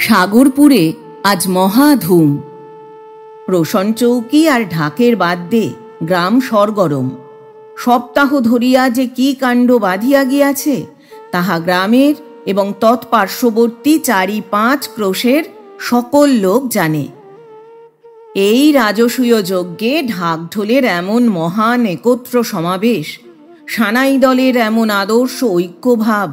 সাগরপুরে আজ মহাধুম। রোশন চৌকি আর ঢাকের বাদ্যে গ্রাম সরগরম। সপ্তাহ ধরিয়া যে কি কাণ্ড বাঁধিয়া গিয়াছে তাহা গ্রামের এবং তৎপার্শ্ববর্তী ৪-৫ ক্রোশের সকল লোক জানে। এই রাজসূয় যজ্ঞে ঢাকঢোলের এমন মহান একত্র সমাবেশ, সানাই দলের এমন আদর্শ ঐক্যভাব,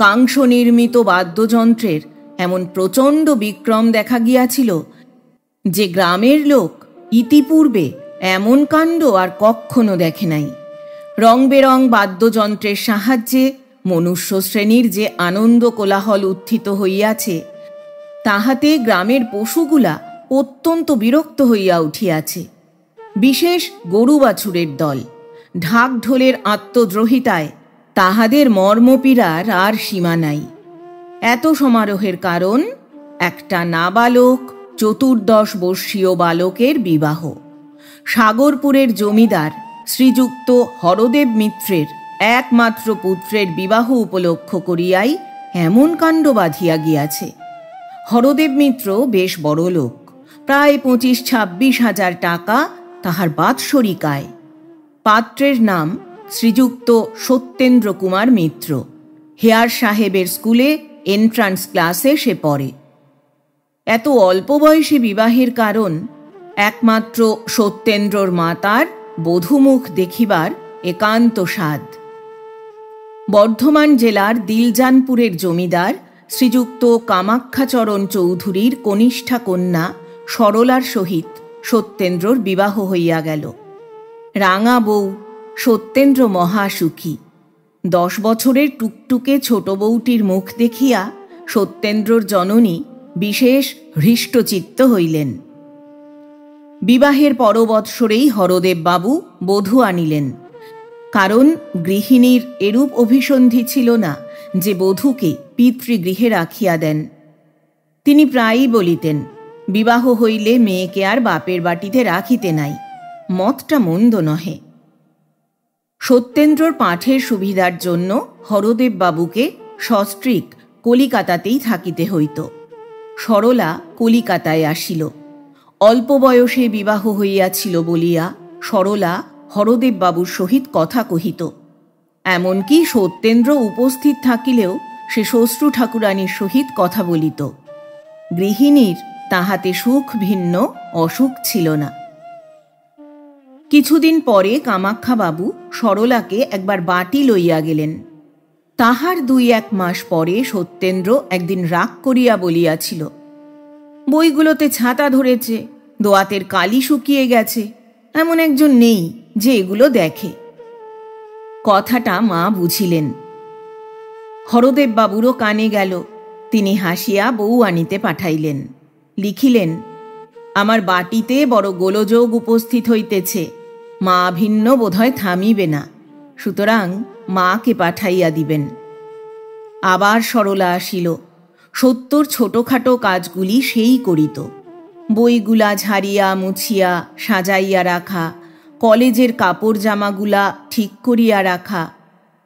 কাংস নির্মিত বাদ্যযন্ত্রের এমন প্রচণ্ড বিক্রম দেখা গিয়াছিল যে গ্রামের লোক ইতিপূর্বে এমন কাণ্ড আর কক্ষনো দেখে নাই। রং বেরং বাদ্যযন্ত্রের সাহায্যে মনুষ্য শ্রেণীর যে আনন্দ কোলাহল উত্থিত হইয়াছে তাহাতে গ্রামের পশুগুলা অত্যন্ত বিরক্ত হইয়া উঠিয়াছে। বিশেষ গরু বাছুরের দল ঢাক ঢোলের আত্মদ্রোহিতায় তাহাদের মর্মপীড়ার আর সীমা নাই। এত সমারোহের কারণ একটা নাবালক 14 বর্ষীয় বালকের বিবাহ। সাগরপুরের জমিদার শ্রীযুক্ত হরদেব মিত্রের একমাত্র পুত্রের বিবাহ উপলক্ষ করিয়াই এমন কাণ্ড বাঁধিয়া গিয়াছে। হরদেব মিত্র বেশ বড় লোক, প্রায় 25-26 হাজার টাকা তাহার বাৎসরিক আয়। পাত্রের নাম শ্রীযুক্ত সত্যেন্দ্র কুমার মিত্র। হেয়ার সাহেবের স্কুলে এন্ট্রান্স ক্লাসে সে পড়ে। এত অল্প বয়সে বিবাহের কারণ একমাত্র সত্যেন্দ্রর মাতার বধূমুখ দেখিবার একান্ত স্বাদ। বর্ধমান জেলার দিলজানপুরের জমিদার শ্রীযুক্ত কামাখ্যাচরণ চৌধুরীর কনিষ্ঠা কন্যা সরলার সহিত সত্যেন্দ্রর বিবাহ হইয়া গেল। রাঙা বউ সত্যেন্দ্র মহাসুখী। 10 বছরের টুকটুকে ছোট বউটির মুখ দেখিয়া সত্যেন্দ্রর জননী বিশেষ হৃষ্টচিত্ত হইলেন। বিবাহের পরবৎসরেই হরদেব বাবু বধূ আনিলেন, কারণ গৃহিণীর এরূপ অভিসন্ধি ছিল না যে বধূকে পিতৃগৃহে রাখিয়া দেন। তিনি প্রায়ই বলিতেন, বিবাহ হইলে মেয়েকে আর বাপের বাটিতে রাখিতে নাই, মতটা মন্দ নহে। সত্যেন্দ্রর পাঠের সুবিধার জন্য হরদেব বাবুকে সস্ত্রীক কলিকাতাতেই থাকিতে হইত। সরলা কলিকাতায় আসিল। অল্প বয়সে বিবাহ হইয়াছিল বলিয়া সরলা হরদেব বাবুর সহিত কথা কহিত। এমনকি সত্যেন্দ্র উপস্থিত থাকিলেও সে শ্বশ্রু ঠাকুরানীর সহিত কথা বলিত। গৃহিণীর তাহাতে সুখ ভিন্ন, অসুখ ছিল না। কিছুদিন পরে কামাখ্যাবাবু সরলাকে একবার বাটি লইয়া গেলেন। তাহার 2-1 মাস পরে সত্যেন্দ্র একদিন রাগ করিয়া বলিয়াছিল, বইগুলোতে ছাতা ধরেছে, দোয়াতের কালি শুকিয়ে গেছে, এমন একজন নেই যে এগুলো দেখে। কথাটা মা বুঝিলেন। হরদেব বাবুরও কানে গেল। তিনি হাসিয়া বউ আনিতে পাঠাইলেন। লিখিলেন, আমার বাটিতে বড় গোলযোগ উপস্থিত হইতেছে, মা ভিন্ন বোধহয় থামিবে না, সুতরাং মাকে পাঠাইয়া দিবেন। আবার সরলা আসিল। সত্যর ছোটখাটো কাজগুলি সেই করিত। বইগুলা ঝাড়িয়া মুছিয়া সাজাইয়া রাখা, কলেজের কাপড় জামাগুলা ঠিক করিয়া রাখা,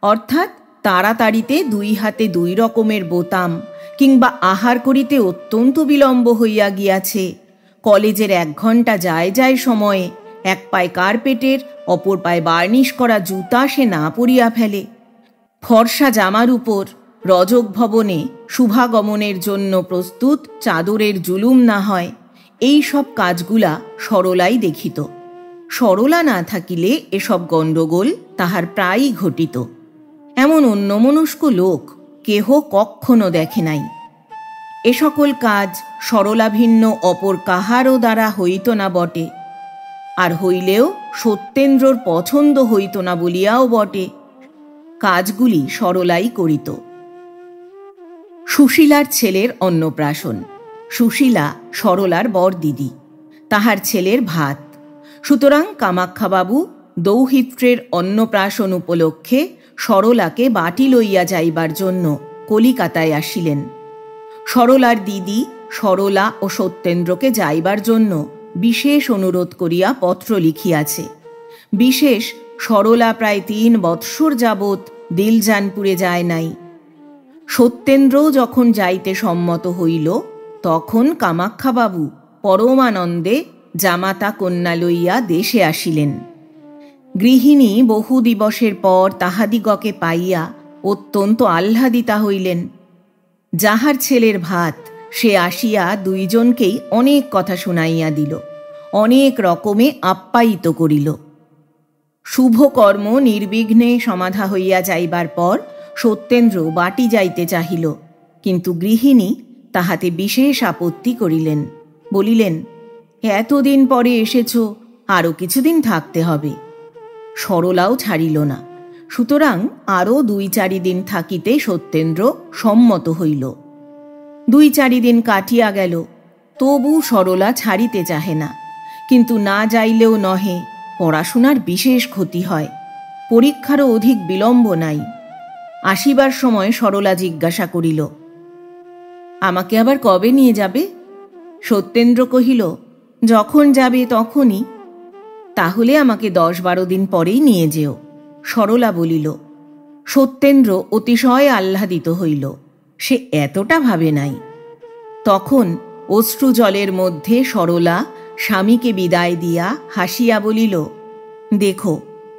অর্থাৎ তাড়াতাড়িতে 2 হাতে 2 রকমের বোতাম, কিংবা আহার করিতে অত্যন্ত বিলম্ব হইয়া গিয়াছে, কলেজের 1 ঘণ্টা যায় সময়ে 1 পায়ে কার্পেটের, অপর পায়ে বার্নিশ করা জুতা সে না পরিয়া ফেলে, ফর্সা জামার উপর রজক ভবনে শুভাগমনের জন্য প্রস্তুত চাদরের জুলুম না হয়, এই সব কাজগুলা সরলাই দেখিত। সরলা না থাকিলে এসব গণ্ডগোল তাহার প্রায়ই ঘটিত। এমন অন্যমনস্ক লোক কেহ কক্ষনো দেখে নাই। এ সকল কাজ সরলা ভিন্ন অপর কাহারও দ্বারা হইত না বটে, আর হইলেও সত্যেন্দ্রর পছন্দ হইত না বলিয়াও বটে। কাজগুলি সরলাই করিত। সুশীলার ছেলের অন্নপ্রাশন। সুশীলা সরলার বর দিদি, তাহার ছেলের ভাত। সুতরাং কামাখ্যাবাবু দৌহিত্রের অন্নপ্রাশন উপলক্ষে সরলাকে বাটি লইয়া যাইবার জন্য কলিকাতায় আসিলেন। সরলার দিদি সরলা ও সত্যেন্দ্রকে যাইবার জন্য বিশেষ অনুরোধ করিয়া পত্র লিখিয়াছে। বিশেষ সরলা প্রায় 3 বৎসর যাবৎ দিলজানপুরে যায় নাই। সত্যেন্দ্র যখন যাইতে সম্মত হইল তখন কামাক্ষাবাবু পরমানন্দে জামাতা কন্যা লইয়া দেশে আসিলেন। গৃহিণী বহু দিবসের পর তাহাদিগকে পাইয়া অত্যন্ত আহ্লাদিতা হইলেন। যাহার ছেলের ভাত সে আসিয়া দুইজনকেই অনেক কথা শুনাইয়া দিল, অনেক রকমে আপ্যায়িত করিল। শুভকর্ম নির্বিঘ্নে সমাধা হইয়া যাইবার পর সত্যেন্দ্র বাটি যাইতে চাহিল, কিন্তু গৃহিণী তাহাতে বিশেষ আপত্তি করিলেন। বলিলেন, এতদিন পরে এসেছ, আরও কিছুদিন থাকতে হবে। সরলাও ছাড়িল না, সুতরাং আরও 2-4 দিন থাকিতে সত্যেন্দ্র সম্মত হইল। 2-4 দিন কাটিয়া গেল, তবু সরলা ছাড়িতে চাহে না। কিন্তু না যাইলেও নহে, পড়াশোনার বিশেষ ক্ষতি হয়, পরীক্ষারও অধিক বিলম্ব নাই। আসিবার সময় সরলা জিজ্ঞাসা করিল, আমাকে আবার কবে নিয়ে যাবে? সত্যেন্দ্র কহিল, যখন যাবে তখনই। তাহলে আমাকে 10-12 দিন পরেই নিয়ে যেও, সরলা বলিল। সত্যেন্দ্র অতিশয় আহ্লাদিত হইল, সে এতটা ভাবে নাই। তখন অশ্রু জলের মধ্যে সরলা স্বামীকে বিদায় দিয়া হাসিয়া বলিল, দেখো,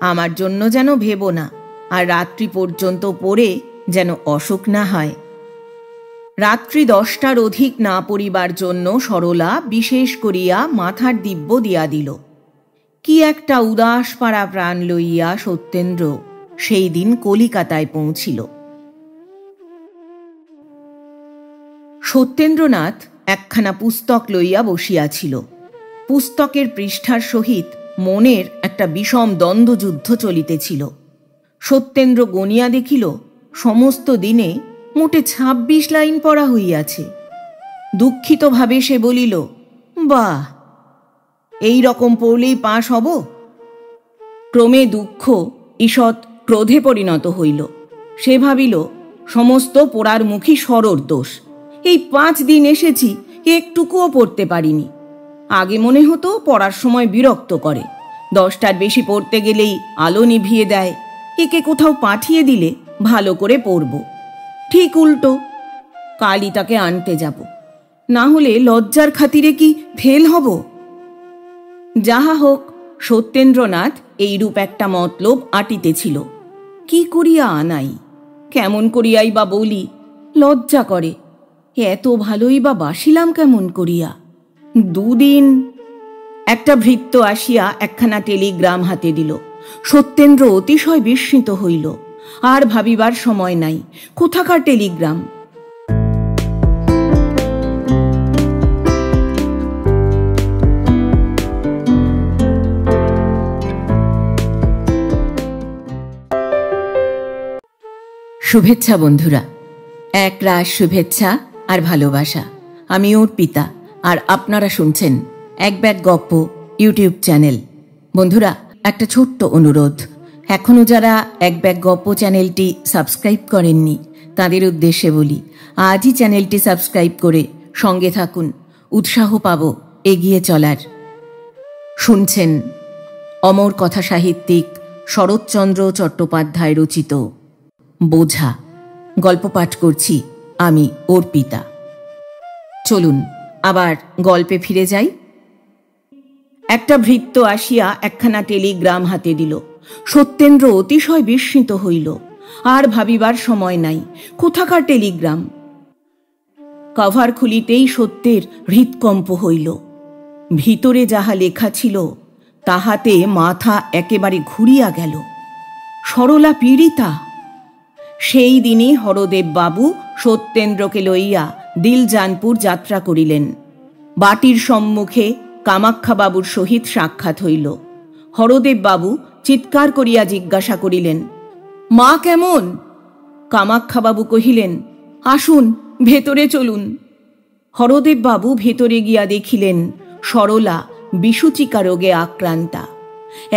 আমার জন্য যেন ভেবো না, আর রাত্রি পর্যন্ত পড়ে যেন অসুখ না হয়। রাত্রি 10টার অধিক না পড়িবার জন্য সরলা বিশেষ করিয়া মাথার দিব্য দিয়া দিল। কি একটা উদাস পাড়া প্রাণ লইয়া সত্যেন্দ্র সেই দিন কলিকাতায় পৌঁছিল। সত্যেন্দ্রনাথ একখানা পুস্তক লইয়া বসিয়াছিল। পুস্তকের পৃষ্ঠার সহিত মনের একটা বিষম দ্বন্দ্বযুদ্ধ চলিতেছিল। সত্যেন্দ্র গনিয়া দেখিল, সমস্ত দিনে মোটে 26 লাইন পড়া হইয়াছে। দুঃখিতভাবে সে বলিল, বাহ, এই রকম পড়লেই পাশ হব। ক্রমে দুঃখ ঈষৎ ক্রোধে পরিণত হইল। সে ভাবিল, সমস্ত পোড়ার মুখী সরর দোষ। এই 5 দিন এসেছি, একটুকুও পড়তে পারিনি। আগে মনে হতো পড়ার সময় বিরক্ত করে, 10টার বেশি পড়তে গেলেই আলো নিভিয়ে দেয়। একে কোথাও পাঠিয়ে দিলে ভালো করে পড়ব। ঠিক উল্টো, কালই তাকে আনতে যাব, না হলে লজ্জার খাতিরে কি ফেল হব? যাহা হোক, সত্যেন্দ্রনাথ এইরূপ একটা মতলব আটিতেছিল। কি করিয়া আনাই, কেমন করিয়াই বা বলি, লজ্জা করে। এত ভালোই বা বাসিলাম কেমন করিয়া? 2 দিন। একটা ভৃত্য আসিয়া একখানা টেলিগ্রাম হাতে দিল। সত্যেন্দ্র অতিশয় বিস্মিত হইল। আর ভাবিবার সময় নাই, কোথাকার টেলিগ্রাম? শুভেচ্ছা বন্ধুরা, একরাশ শুভেচ্ছা আর ভালোবাসা। আমি অর্পিতা, আর আপনারা শুনছেন এক ব্যাগ গপ্প ইউটিউব চ্যানেল। বন্ধুরা, একটা ছোট্ট অনুরোধ, এখনও যারা এক ব্যাগ গপ্প চ্যানেলটি সাবস্ক্রাইব করেননি তাদের উদ্দেশ্যে বলি, আজই চ্যানেলটি সাবস্ক্রাইব করে সঙ্গে থাকুন, উৎসাহ পাব এগিয়ে চলার। শুনছেন অমর কথা সাহিত্যিক শরৎচন্দ্র চট্টোপাধ্যায় রচিত বোঝা। গল্প পাঠ করছি আমি অর্পিতা। চলুন আবার গল্পে ফিরে যাই। একটা ভৃত্য আসিয়া একখানা টেলিগ্রাম হাতে দিল। সত্যেন্দ্র অতিশয় বিস্মিত হইল। আর ভাবিবার সময় নাই, কোথাকার টেলিগ্রাম? কভার খুলিতেই সত্যের হৃৎকম্প হইল। ভিতরে যাহা লেখা ছিল তাহাতে মাথা একেবারে ঘুরিয়া গেল। সরলা পীড়িতা। সেই দিনই হরদেব বাবু সত্যেন্দ্রকে লইয়া দিলজানপুর যাত্রা করিলেন। বাটির সম্মুখে কামাক্ষাবাবুর সহিত সাক্ষাৎ হইল। হরদেব বাবু চিৎকার করিয়া জিজ্ঞাসা করিলেন, মা কেমন? কামাক্ষাবাবু কহিলেন, আসুন, ভেতরে চলুন। হরদেব বাবু ভেতরে গিয়া দেখিলেন সরলা বিসূচিকা রোগে আক্রান্তা।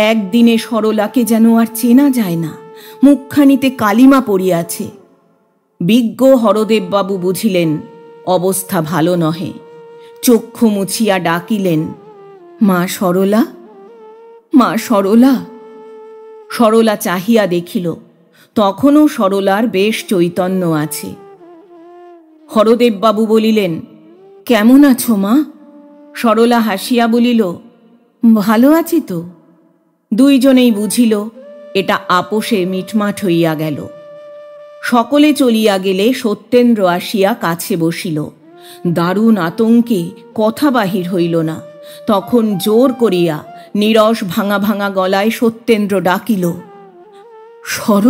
একদিনে সরলাকে যেন আর চেনা যায় না, মুখখানিতে কালিমা পড়িয়াছে। বিজ্ঞ হরদেববাবু বুঝিলেন অবস্থা ভালো নহে। চক্ষু মুছিয়া ডাকিলেন, মা সরলা, মা সরলা। সরলা চাহিয়া দেখিল, তখনও সরলার বেশ চৈতন্য আছে। হরদেববাবু বলিলেন, কেমন আছো মা? সরলা হাসিয়া বলিল, ভালো আছি তো। দুইজনেই বুঝিল এটা আপোষে মিটমাট হইয়া গেল। সকলে চলিয়া গেলে সত্যেন্দ্র আসিয়া কাছে বসিল। দারুণ আতঙ্কে কথা বাহির হইল না। তখন জোর করিয়া নীরস ভাঙা ভাঙা গলায় সত্যেন্দ্র ডাকিল, সর।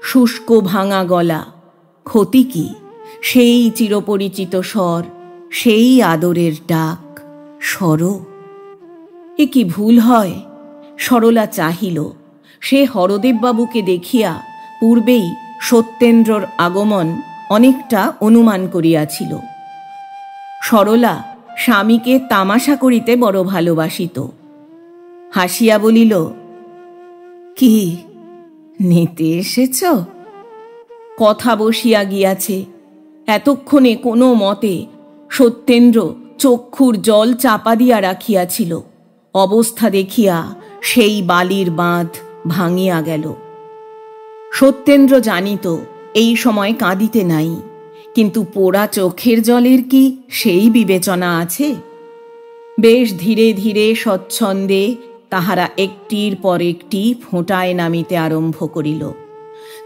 শুষ্ক ভাঙা গলা, ক্ষতি কি? সেই চিরপরিচিত স্বর, সেই আদরের ডাক, সর। এ কি ভুল হয়? সরলা চাহিল। সে হরদেববাবুকে দেখিয়া পূর্বেই সত্যেন্দ্রর আগমন অনেকটা অনুমান করিয়াছিল। সরলা স্বামীকে তামাশা করিতে বড় ভালোবাসিত। হাসিয়া বলিল, কি নিতে এসেছ? কথা বসিয়া গিয়াছে। এতক্ষণে কোনো মতে সত্যেন্দ্র চক্ষুর জল চাপা দিয়া রাখিয়াছিল। অবস্থা দেখিয়া সেই বালির বাঁধ ভাঙিয়া গেল। সত্যেন্দ্র জানিত এই সময় কাঁদিতে নাই, কিন্তু পোড়া চোখের জলের কি সেই বিবেচনা আছে? বেশ ধীরে ধীরে স্বচ্ছন্দে তাহারা একটির পর একটি ফোঁটায় নামিতে আরম্ভ করিল।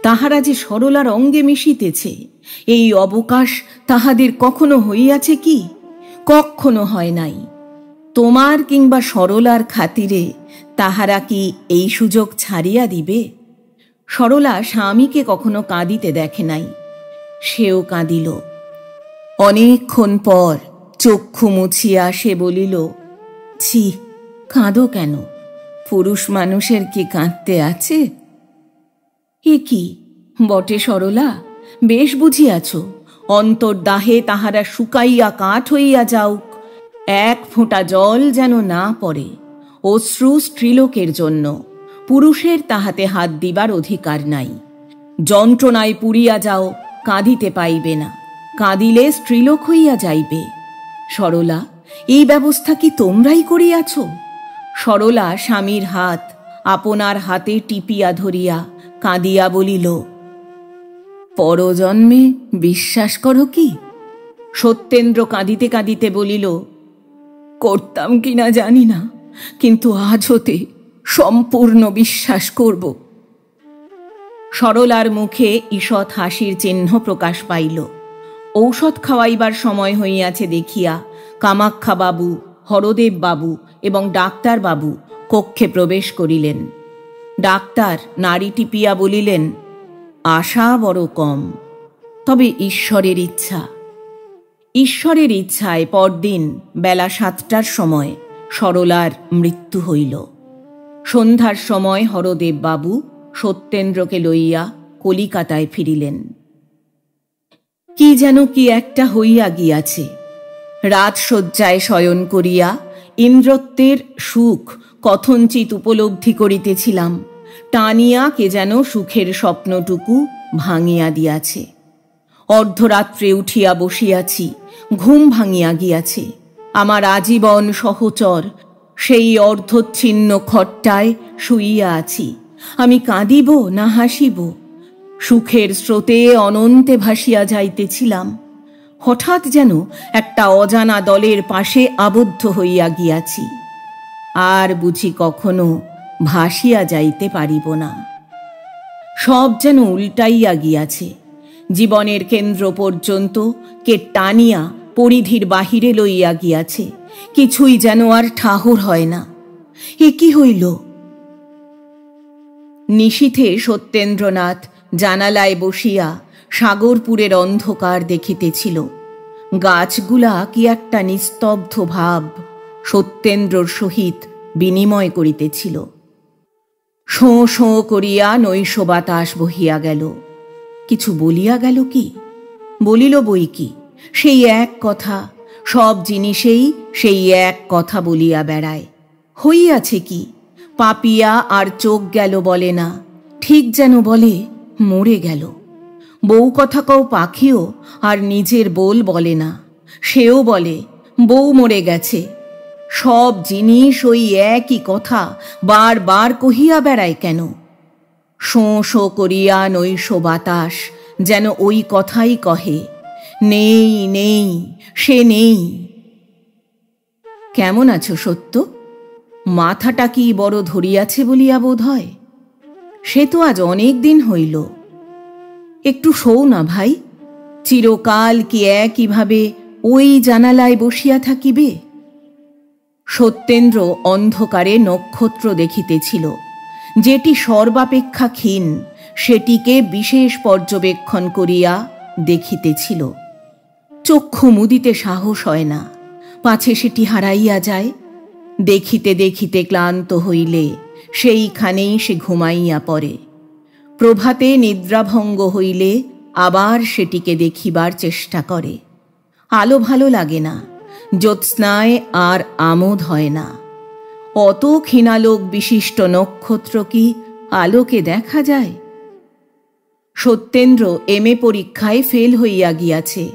তাহারা যে সরলার অঙ্গে মিশিতেছে, এই অবকাশ তাহাদের কখনো হইয়াছে কি? কখনো হয় নাই। তোমার কিংবা সরলার খাতিরে তাহারা কি এই সুযোগ ছাড়িয়া দিবে? সরলা স্বামীকে কখনো কাঁদিতে দেখে নাই। সেও কাঁদিল। অনেকক্ষণ পর চক্ষু মুছিয়া সে বলিল, ছি, কাঁদো কেন? পুরুষ মানুষের কি কাঁদতে আছে? এ কি বটে সরলা, বেশ বুঝিয়াছ। অন্তর্দাহে তাহারা শুকাইয়া কাঠ হইয়া যাউক, এক ফোঁটা জল যেন না পড়ে। অশ্রু স্ত্রীলোকের জন্য, পুরুষের তাহাতে হাত দিবার অধিকার নাই। যন্ত্রণায় পুড়িয়া যাও, কাঁদিতে পাইবে না। কাঁদিলে স্ত্রীলোক হইয়া যাইবে। সরলা, এই ব্যবস্থা কি তোমরাই করিয়াছ? সরলা স্বামীর হাত আপনার হাতে টিপিয়া ধরিয়া কাঁদিয়া বলিল, পরজন্মে বিশ্বাস করো কি? সত্যেন্দ্র কাঁদিতে কাঁদিতে বলিল, করতাম কিনা জানি না, কিন্তু আজ হতে সম্পূর্ণ বিশ্বাস করব। সরলার মুখে ঈষৎ হাসির চিহ্ন প্রকাশ পাইল। ঔষধ খাওয়াইবার সময় হইয়াছে দেখিয়া কামাক্ষাবাবু, হরদেববাবু এবং ডাক্তারবাবু কক্ষে প্রবেশ করিলেন। ডাক্তার নাড়ি টিপিয়া বলিলেন, আশা বড় কম, তবে ঈশ্বরের ইচ্ছা। ঈশ্বরের ইচ্ছায় পরদিন বেলা 7টার সময় সরলার মৃত্যু হইল। সন্ধ্যার সময় হরদেববাবু সত্যেন্দ্রকে লইয়া কলিকাতায় ফিরিলেন। কি যেন কি একটা হইয়া গিয়াছে। রাতশয্যায় শয়ন করিয়া ইন্দ্রত্বের সুখ কথঞ্চিত উপলব্ধি করিতেছিলাম, টানিয়া কে যেন সুখের স্বপ্নটুকু ভাঙিয়া দিয়াছে। অর্ধরাত্রে উঠিয়া বসিয়াছি, ঘুম ভাঙিয়া গিয়াছে। আমার আজীবন সহচর সেই অর্ধচ্ছিন্ন খট্টায় শুইয়া আছি। আমি কাঁদিব না হাসিব? সুখের স্রোতে অনন্তে ভাসিয়া যাইতেছিলাম। হঠাৎ যেন একটা অজানা দলের পাশে আবদ্ধ হইয়া গিয়াছি। আর বুঝি কখনো ভাসিয়া যাইতে পারিব না। সব যেন উল্টাইয়া গিয়াছে। জীবনের কেন্দ্র পর্যন্ত কে টানিয়া পরিধির বাহিরে লইয়া গিয়াছে। কিছুই যেন আর ঠাহর হয় না। এ কি হইল? নিশীথে সত্যেন্দ্রনাথ জানালায় বসিয়া সাগরপুরের অন্ধকার দেখিতেছিল। গাছগুলা কি একটা নিস্তব্ধ ভাব সত্যেন্দ্রর সহিত বিনিময় করিতেছিল। শোঁ শোঁ করিয়া নৈশ বাতাস বহিয়া গেল। কিছু বলিয়া গেল কি? বলিল বই কি, সেই এক কথা। সব জিনিসেই সেই এক কথা বলিয়া বেড়ায়। হইয়াছে কি? পাপিয়া আর চোখ গেল বলে না, ঠিক যেন বলে মরে গেল। বউ কথা কও পাখিও আর নিজের বোল বলে না, সেও বলে বউ মরে গেছে। সব জিনিস ওই একই কথা বার বার কহিয়া বেড়ায় কেন? শোঁ শোঁ করিয়া নৈশ বাতাস যেন ওই কথাই কহে। নেই নেই, সে নেই। কেমন আছো সত্য? মাথাটা কি বড় ধরিয়াছে বলিয়া বোধ হয়? সে তো আজ অনেক দিন হইল। একটু শোও না ভাই, চিরকাল কি একইভাবে ওই জানালায় বসিয়া থাকিবে? সত্যেন্দ্র অন্ধকারে নক্ষত্র দেখিতেছিল। যেটি সর্বাপেক্ষা ক্ষীণ সেটিকে বিশেষ পর্যবেক্ষণ করিয়া দেখিতেছিল। চক্ষু মুদিতে সাহস হয় না, পাছে সেটি হারাইয়া যায়। দেখিতে দেখিতে ক্লান্ত হইলে সেইখানেই সে ঘুমাইয়া পড়ে। প্রভাতে নিদ্রাভঙ্গ হইলে আবার সেটিকে দেখিবার চেষ্টা করে। আলো ভালো লাগে না, জ্যোৎস্নায় আর আমোদ হয় না। অত ক্ষীণালোক বিশিষ্ট নক্ষত্র কি আলোকে দেখা যায়? সত্যেন্দ্র এমএ পরীক্ষায় ফেল হইয়া গিয়াছে,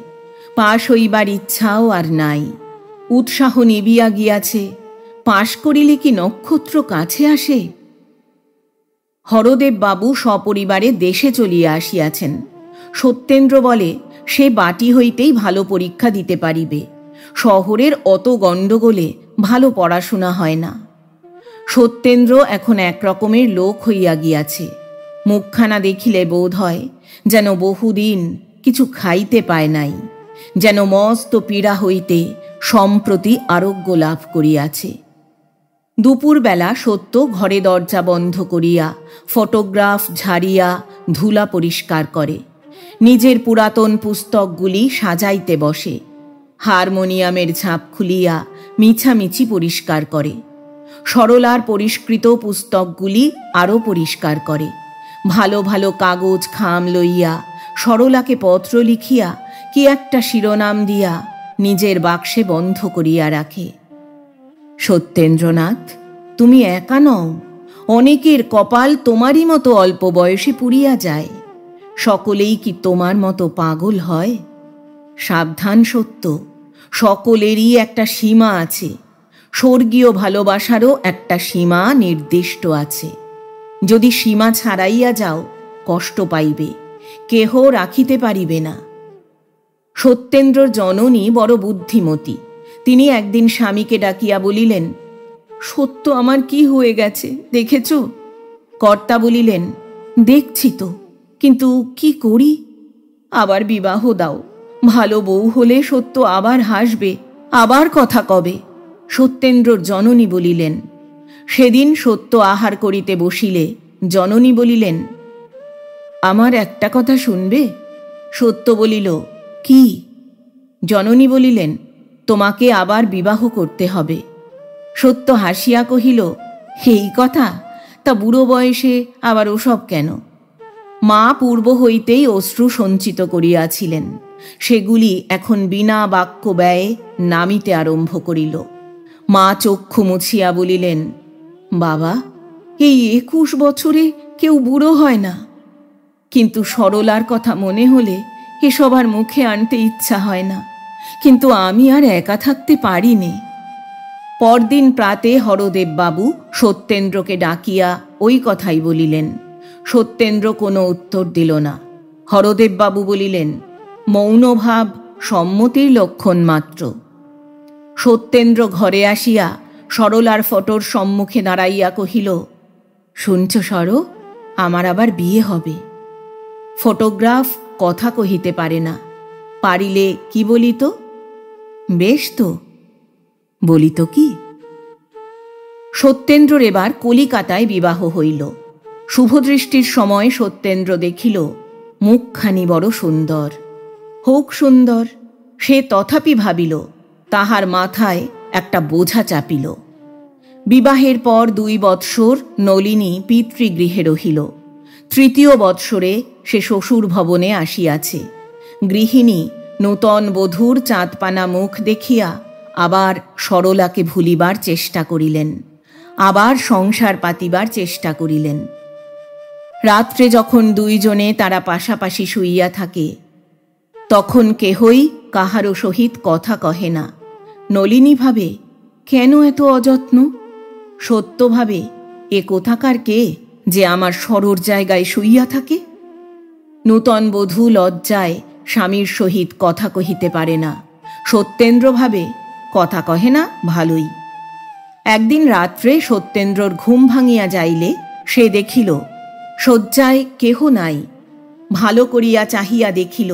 পাশ হইবার ইচ্ছাও আর নাই। উৎসাহ নিবিয়া গিয়াছে। পাশ করিলে কি নক্ষত্র কাছে আসে? হরদেব বাবু সপরিবারে দেশে চলিয়া আসিয়াছেন। সত্যেন্দ্র বলে সে বাটি হইতেই ভালো পরীক্ষা দিতে পারিবে। শহরের অত গণ্ডগোলে ভালো পড়াশোনা হয় না। সত্যেন্দ্র এখন একরকমের লোক হইয়া গিয়াছে। মুখখানা দেখিলে বোধ হয় যেন বহুদিন কিছু খাইতে পায় নাই, যেন মস্ত পীড়া হইতে সম্প্রতি আরোগ্য লাভ করিয়াছে। দুপুরবেলা সত্য ঘরে দরজা বন্ধ করিয়া ফটোগ্রাফ ঝাড়িয়া ধুলা পরিষ্কার করে। নিজের পুরাতন পুস্তকগুলি সাজাইতে বসে। হারমোনিয়ামের ঝাঁপ খুলিয়া মিছামিছি পরিষ্কার করে। সরলার পরিষ্কৃত পুস্তকগুলি আরও পরিষ্কার করে। ভালো ভালো কাগজ খাম লইয়া সরলাকে পত্র লিখিয়া কি একটা শিরোনাম দিয়া নিজের বাক্সে বন্ধ করিয়া রাখে। সত্যেন্দ্রনাথ, তুমি একা নও, অনেকের কপাল তোমারই মতো অল্প বয়সে পুড়িয়া যায়। সকলেই কি তোমার মতো পাগল হয়? সাবধান সত্য, সকলেরই একটা সীমা আছে। স্বর্গীয় ভালোবাসারও একটা সীমা নির্দিষ্ট আছে। যদি সীমা ছাড়াইয়া যাও কষ্ট পাইবে, কেহ রাখিতে পারিবে না। সত্যেন্দ্রর জননী বড় বুদ্ধিমতী। তিনি একদিন স্বামীকে ডাকিয়া বলিলেন, সত্য আমার কি হয়ে গেছে দেখেছ? কর্তা বলিলেন, দেখছি তো, কিন্তু কি করি? আবার বিবাহ দাও, ভালো বউ হলে সত্য আবার হাসবে, আবার কথা কবে। সত্যেন্দ্রর জননী বলিলেন। সেদিন সত্য আহার করিতে বসিলে জননী বলিলেন, আমার একটা কথা শুনবে? সত্য বলিল, কি? জননী বলিলেন, তোমাকে আবার বিবাহ করতে হবে। সত্য হাসিয়া কহিল, এই কথা? তা বুড়ো বয়সে আবার ওসব কেন? মা পূর্ব হইতেই অশ্রু সঞ্চিত করিয়াছিলেন। সেগুলি এখন বিনা বাক্য ব্যয়ে নামিতে আরম্ভ করিল। মা চক্ষু মুছিয়া বলিলেন, বাবা, এই 21 বছরে কেউ বুড়ো হয় না। কিন্তু সরলার কথা মনে হলে এসব আর মুখে আনতে ইচ্ছা হয় না। কিন্তু আমি আর একা থাকতে পারি নে। পরদিন প্রাতে হরদেব বাবু সত্যেন্দ্রকে ডাকিয়া ওই কথাই বলিলেন। সত্যেন্দ্র কোনো উত্তর দিল না। হরদেব বাবু বলিলেন, মৌনভাব সম্মতির লক্ষণ মাত্র। সত্যেন্দ্র ঘরে আসিয়া সরলার ফটোর সম্মুখে দাঁড়াইয়া কহিল, শুনছ সর, আমার আবার বিয়ে হবে। ফটোগ্রাফ কথা কহিতে পারে না। পারিলে কি বলিত? বেশ তো, বলিত কি? সত্যেন্দ্রর এবার কলিকাতায় বিবাহ হইল। শুভদৃষ্টির সময় সত্যেন্দ্র দেখিল মুখখানি বড় সুন্দর। হোক সুন্দর, সে তথাপি ভাবিল তাহার মাথায় একটা বোঝা চাপিল। বিবাহের পর 2 বৎসর নলিনী পিতৃগৃহে রহিল। 3য় বৎসরে সে শ্বশুর ভবনে আসিয়াছে। গৃহিণী নূতন বধূর চাঁদপানা মুখ দেখিয়া আবার সরলাকে ভুলিবার চেষ্টা করিলেন, আবার সংসার পাতিবার চেষ্টা করিলেন। রাত্রে যখন 2 জনে তারা পাশাপাশি শুইয়া থাকে, তখন কেহই কাহারও সহিত কথা কহে না। নলিনী ভাবে, কেন এত অযত্ন? সত্য ভাবে, এ কোথাকার কে যে আমার সরর জায়গায় শুইয়া থাকে? নূতন বধূ লজ্জায় স্বামীর সহিত কথা কহিতে পারে না। সত্যেন্দ্র ভাবে কথা কহে না ভালোই। একদিন রাত্রে সত্যেন্দ্রর ঘুম ভাঙিয়া যাইলে সে দেখিল শয্যায় কেহ নাই। ভালো করিয়া চাহিয়া দেখিল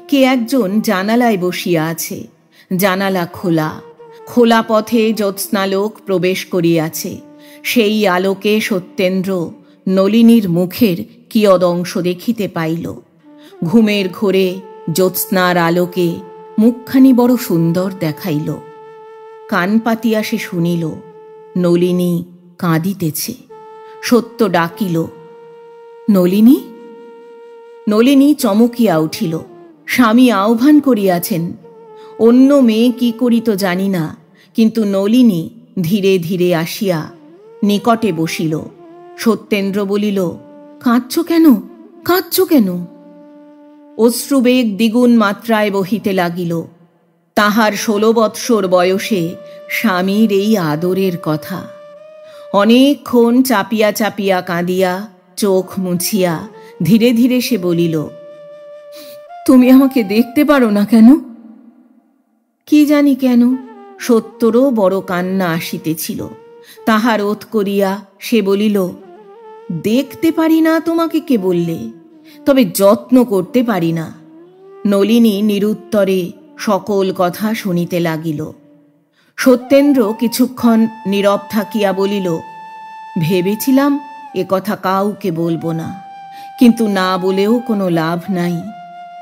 কে একজন জানালায় বসিয়া আছে। জানালা খোলা, খোলা পথে জ্যোৎস্নালোক প্রবেশ করিয়াছে। সেই আলোকে সত্যেন্দ্র নলিনীর মুখের কিয়দংশ দেখিতে পাইল। ঘুমের ঘোরে জ্যোৎস্নার আলোকে মুখখানি বড় সুন্দর দেখাইল। কান পাতিয়া সে শুনিল নলিনী কাঁদিতেছে। সত্য ডাকিল, নলিনী। নলিনী চমকিয়া উঠিল। স্বামী আহ্বান করিয়াছেন। অন্য মেয়ে কি করিত জানি না, কিন্তু নলিনী ধীরে ধীরে আসিয়া নিকটে বসিল। সত্যেন্দ্র বলিল, কাঁদছ কেন, কাঁদছ কেন? অশ্রুবেগ দ্বিগুণ মাত্রায় বহিতে লাগিল। তাহার 16 বৎসর বয়সে স্বামীর এই আদরের কথা। অনেকক্ষণ চাপিয়া চাপিয়া কাঁদিয়া চোখ মুছিয়া ধীরে ধীরে সে বলিল, তুমি আমাকে দেখতে পারো না কেন? কি জানি কেন সত্যরও বড় কান্না আসিতেছিল। তাহার ওত করিয়া সে বলিল, দেখতে পারি না তোমাকে কে বললে? তবে যত্ন করতে পারি না। নলিনী নিরুত্তরে সকল কথা শুনিতে লাগিল। সত্যেন্দ্র কিছুক্ষণ নীরব থাকিয়া বলিল, ভেবেছিলাম এ কথা কাউকে বলবো না, কিন্তু না বলেও কোনো লাভ নাই।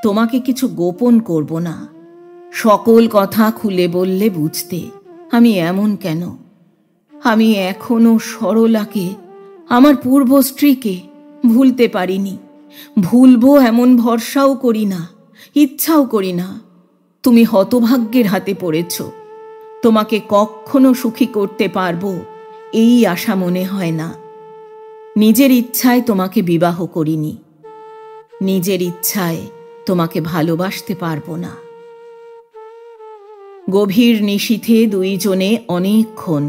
তোমাকে কিছু গোপন করব না। সকল কথা খুলে বললে বুঝতে আমি এমন কেন। আমি এখনো সরলাকে, আমার পূর্ব স্ত্রীকে ভুলতে পারিনি। ভুলবো এমন ভরসাও করি না, ইচ্ছাও করি না। তুমি হতভাগ্যের হাতে পড়েছ। তোমাকে কখনো সুখী করতে পারবো এই আশা মনে হয় না। নিজের ইচ্ছায় তোমাকে বিবাহ করিনি, নিজের ইচ্ছায় তোমাকে ভালোবাসতে পারবো না। গভীর নিশীথে দুইজনে অনেকক্ষণ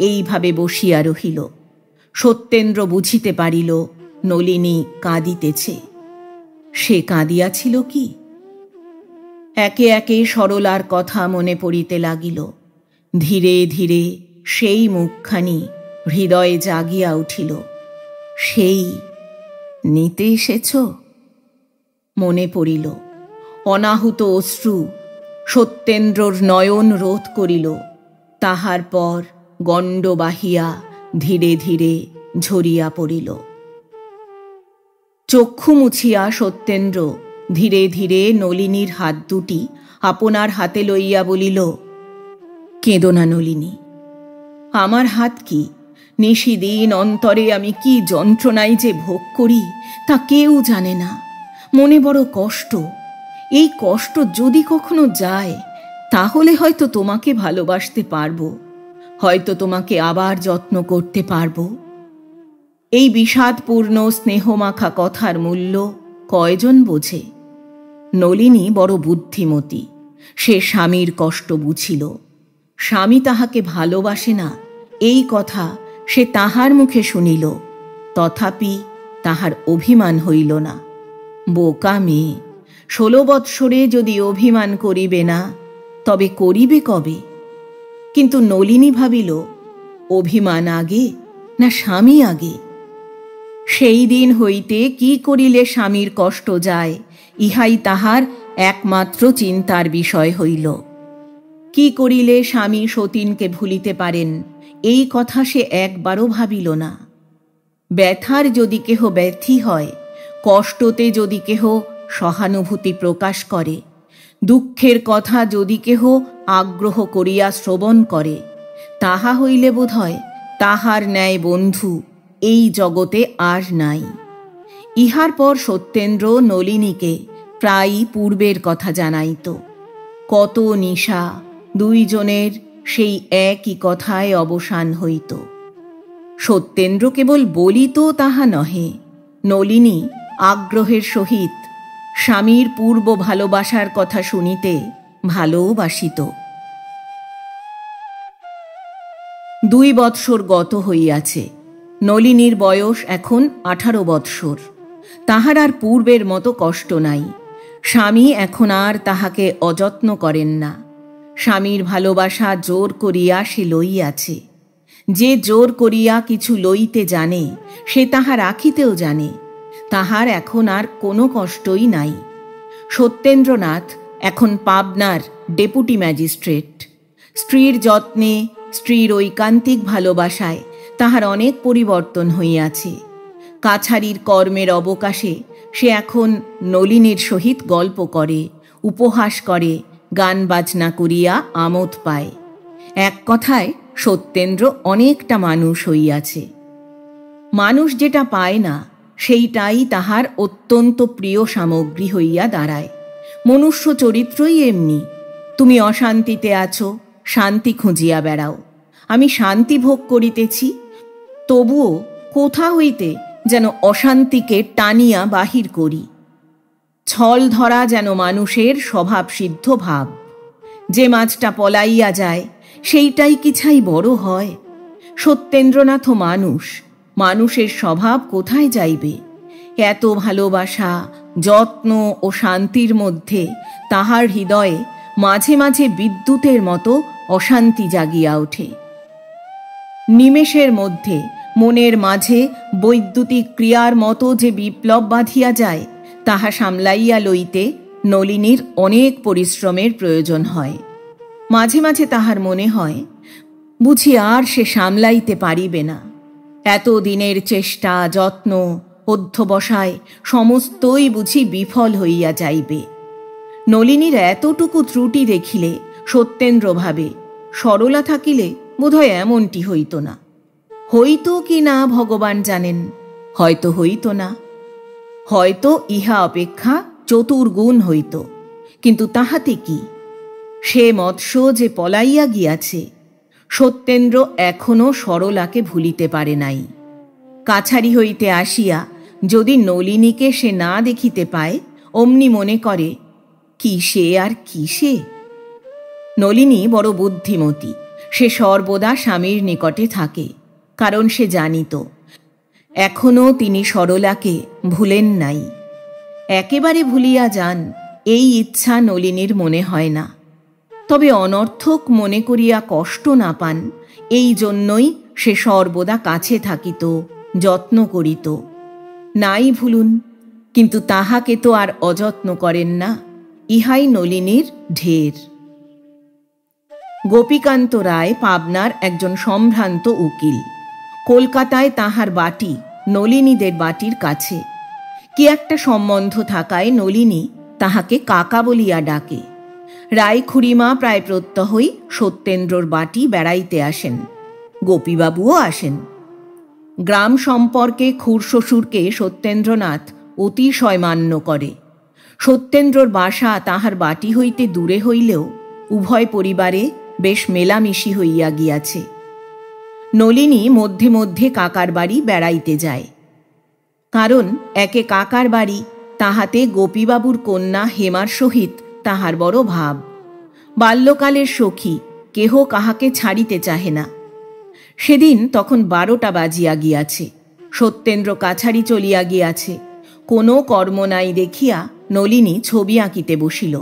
এইভাবে বসিয়া রহিল। সত্যেন্দ্র বুঝিতে পারিল নলিনী কাঁদিতেছে। সে কাঁদিয়াছিল কি? একে একে সরলার কথা মনে পড়িতে লাগিল। ধীরে ধীরে সেই মুখখানি হৃদয়ে জাগিয়া উঠিল। সেই নিতে এসেছ? মনে পড়িল। অনাহুত অশ্রু সত্যেন্দ্রর নয়ন রোধ করিল। তাহার পর গণ্ড বাহিয়া ধীরে ধীরে ঝরিয়া পড়িল। চক্ষু মুছিয়া সত্যেন্দ্র ধীরে ধীরে নলিনীর হাত দুটি আপনার হাতে লইয়া বলিল, কেঁদো না নলিনী। আমার হাত কি? নিশিদিন অন্তরে আমি কি যন্ত্রণাই যে ভোগ করি তা কেউ জানে না। মনে বড় কষ্ট। এই কষ্ট যদি কখনো যায় তাহলে হয়তো তোমাকে ভালোবাসতে পারবো, হয়তো তোমাকে আবার যত্ন করতে পারবো। এই বিষাদপূর্ণ স্নেহমাখা কথার মূল্য কয়জন বোঝে? নলিনী বড় বুদ্ধিমতী। সে স্বামীর কষ্ট বুঝিল। স্বামী তাহাকে ভালোবাসে না এই কথা সে তাহার মুখে শুনিল, তথাপি তাহার অভিমান হইল না। বোকা মেয়ে, 16 বৎসরে যদি অভিমান করিবে না তবে করিবে কবে? কিন্তু নলিনী ভাবিল, অভিমান আগে না স্বামী আগে? সেই দিন হইতে কি করিলে স্বামীর কষ্ট যায় ইহাই তাহার একমাত্র চিন্তার বিষয় হইল। কি করিলে স্বামী সতীনকে ভুলিতে পারেন এই কথা সে একবারও ভাবিল না। ব্যথার যদি কেহ ব্যথী হয়, কষ্টতে যদি কেহ সহানুভূতি প্রকাশ করে, দুঃখের কথা যদি কেহ আগ্রহ করিয়া শ্রবণ করে, তাহা হইলে বোধহয় তাহার ন্যায় বন্ধু এই জগতে আর নাই। ইহার পর সত্যেন্দ্র নলিনীকে প্রায়ই পূর্বের কথা জানাইত। কত নিশা দুইজনের সেই একই কথায় অবসান হইত। সত্যেন্দ্র কেবল বলিত তাহা নহে, নলিনী আগ্রহের সহিত স্বামীর পূর্ব ভালোবাসার কথা শুনিতে ভালোবাসিত। 2 বৎসর গত হইয়াছে। নলিনীর বয়স এখন 18 বৎসর। তাহার আর পূর্বের মতো কষ্ট নাই। স্বামী এখন আর তাহাকে অযত্ন করেন না। স্বামীর ভালোবাসা জোর করিয়া সে লইয়াছে। যে জোর করিয়া কিছু লইতে জানে সে তাহা রাখিতেও জানে। তাহার এখন আর কোনো কষ্টই নাই। সত্যেন্দ্রনাথ এখন পাবনার ডেপুটি ম্যাজিস্ট্রেট। স্ত্রীর যত্নে, স্ত্রীর ঐকান্তিক ভালোবাসায় তাহার অনেক পরিবর্তন হইয়াছে। কাছারির কর্মের অবকাশে সে এখন নলিনীর সহিত গল্প করে, উপহাস করে, গান বাজনা করিয়া আমোদ পায়। এক কথায় সত্যেন্দ্র অনেকটা মানুষ হইয়াছে। মানুষ যেটা পায় না সেইটাই তাহার অত্যন্ত প্রিয় সামগ্রী হইয়া দাঁড়ায়। মনুষ্য চরিত্রই এমনি। তুমি অশান্তিতে আছো, শান্তি খুঁজিয়া বেড়াও। আমি শান্তি ভোগ করিতেছি, তবুও কোথা হইতে যেন অশান্তিকে টানিয়া বাহির করি। ছল ধরা যেন মানুষের স্বভাবসিদ্ধ ভাব। যে মাছটা পলাইয়া যায় সেইটাই কি ছাই বড় হয়? সত্যেন্দ্রনাথ মানুষ, মানুষের স্বভাব কোথায় যাইবে? এত ভালোবাসা, যত্ন ও শান্তির মধ্যে তাহার হৃদয়ে মাঝে মাঝে বিদ্যুতের মতো অশান্তি জাগিয়া ওঠে। নিমেষের মধ্যে মনের মাঝে বৈদ্যুতিক ক্রিয়ার মতো যে বিপ্লব বাঁধিয়া যায়, তাহা সামলাইয়া লইতে নলিনীর অনেক পরিশ্রমের প্রয়োজন হয়। মাঝে মাঝে তাহার মনে হয় বুঝি আর সে সামলাইতে পারিবে না। এত দিনের চেষ্টা, যত্ন, অধ্যবসায় সমস্তই বুঝি বিফল হইয়া যাইবে। নলিনীর এতটুকু ত্রুটি দেখিলে সত্যেন্দ্র ভাবে, সরলা থাকিলে বোধহয় এমনটি হইত না। হইত কি না ভগবান জানেন, হয়তো হইত না, হয়তো ইহা অপেক্ষা চতুর্গুণ হইত। কিন্তু তাহাতে কি? সে মৎস্য যে পলাইয়া গিয়াছে, সত্যেন্দ্র এখনো সরলাকে ভুলিতে পারে নাই। কাছারি হইতে আসিয়া যদি নলিনীকে সে না দেখিতে পায়, অমনি মনে করে কিসে আর কিসে। নলিনী বড় বুদ্ধিমতী। সে সর্বদা স্বামীর নিকটে থাকে, কারণ সে জানিত এখনও তিনি সরলাকে ভুলেন নাই। একেবারে ভুলিয়া যান এই ইচ্ছা নলিনীর মনে হয় না। তবে অনর্থক মনে করিয়া কষ্ট না পান এই জন্যই সে সর্বদা কাছে থাকিত, যত্ন করিত। নাই ভুলুন, কিন্তু তাহাকে তো আর অযত্ন করেন না। ইহাই নলিনীর ঢের। গোপীকান্ত রায় পাবনার একজন সম্ভ্রান্ত উকিল। কলকাতায় তাহার বাটি নলিনীদের বাটির কাছে। কি একটা সম্বন্ধ থাকায় নলিনী তাহাকে কাকা বলিয়া ডাকে। রায় খুড়িমা প্রায় প্রত্যহই সত্যেন্দ্রর বাটি বেড়াইতে আসেন। গোপীবাবুও আসেন। গ্রাম সম্পর্কে খুড়শ্বশুরকে সত্যেন্দ্রনাথ অতিশয় মান্য করে। সত্যেন্দ্রর বাসা তাহার বাটি হইতে দূরে হইলেও উভয় পরিবারে বেশ মেলামিশি হইয়া গিয়াছে। নলিনী মধ্যে মধ্যে কাকার বাড়ি বেড়াইতে যায়, কারণ একে কাকার বাড়ি, তাহাতে গোপীবাবুর কন্যা হেমার সহিত তাহার বড় ভাব। বাল্যকালের সখী, কেহ কাহাকে ছাড়িতে চাহে না। সেদিন তখন 12টা বাজিয়া গিয়াছে। সত্যেন্দ্র কাছারি চলিয়া গিয়াছে। কোনো কর্ম নাই দেখিয়া নলিনী ছবি আঁকিতে বসিল।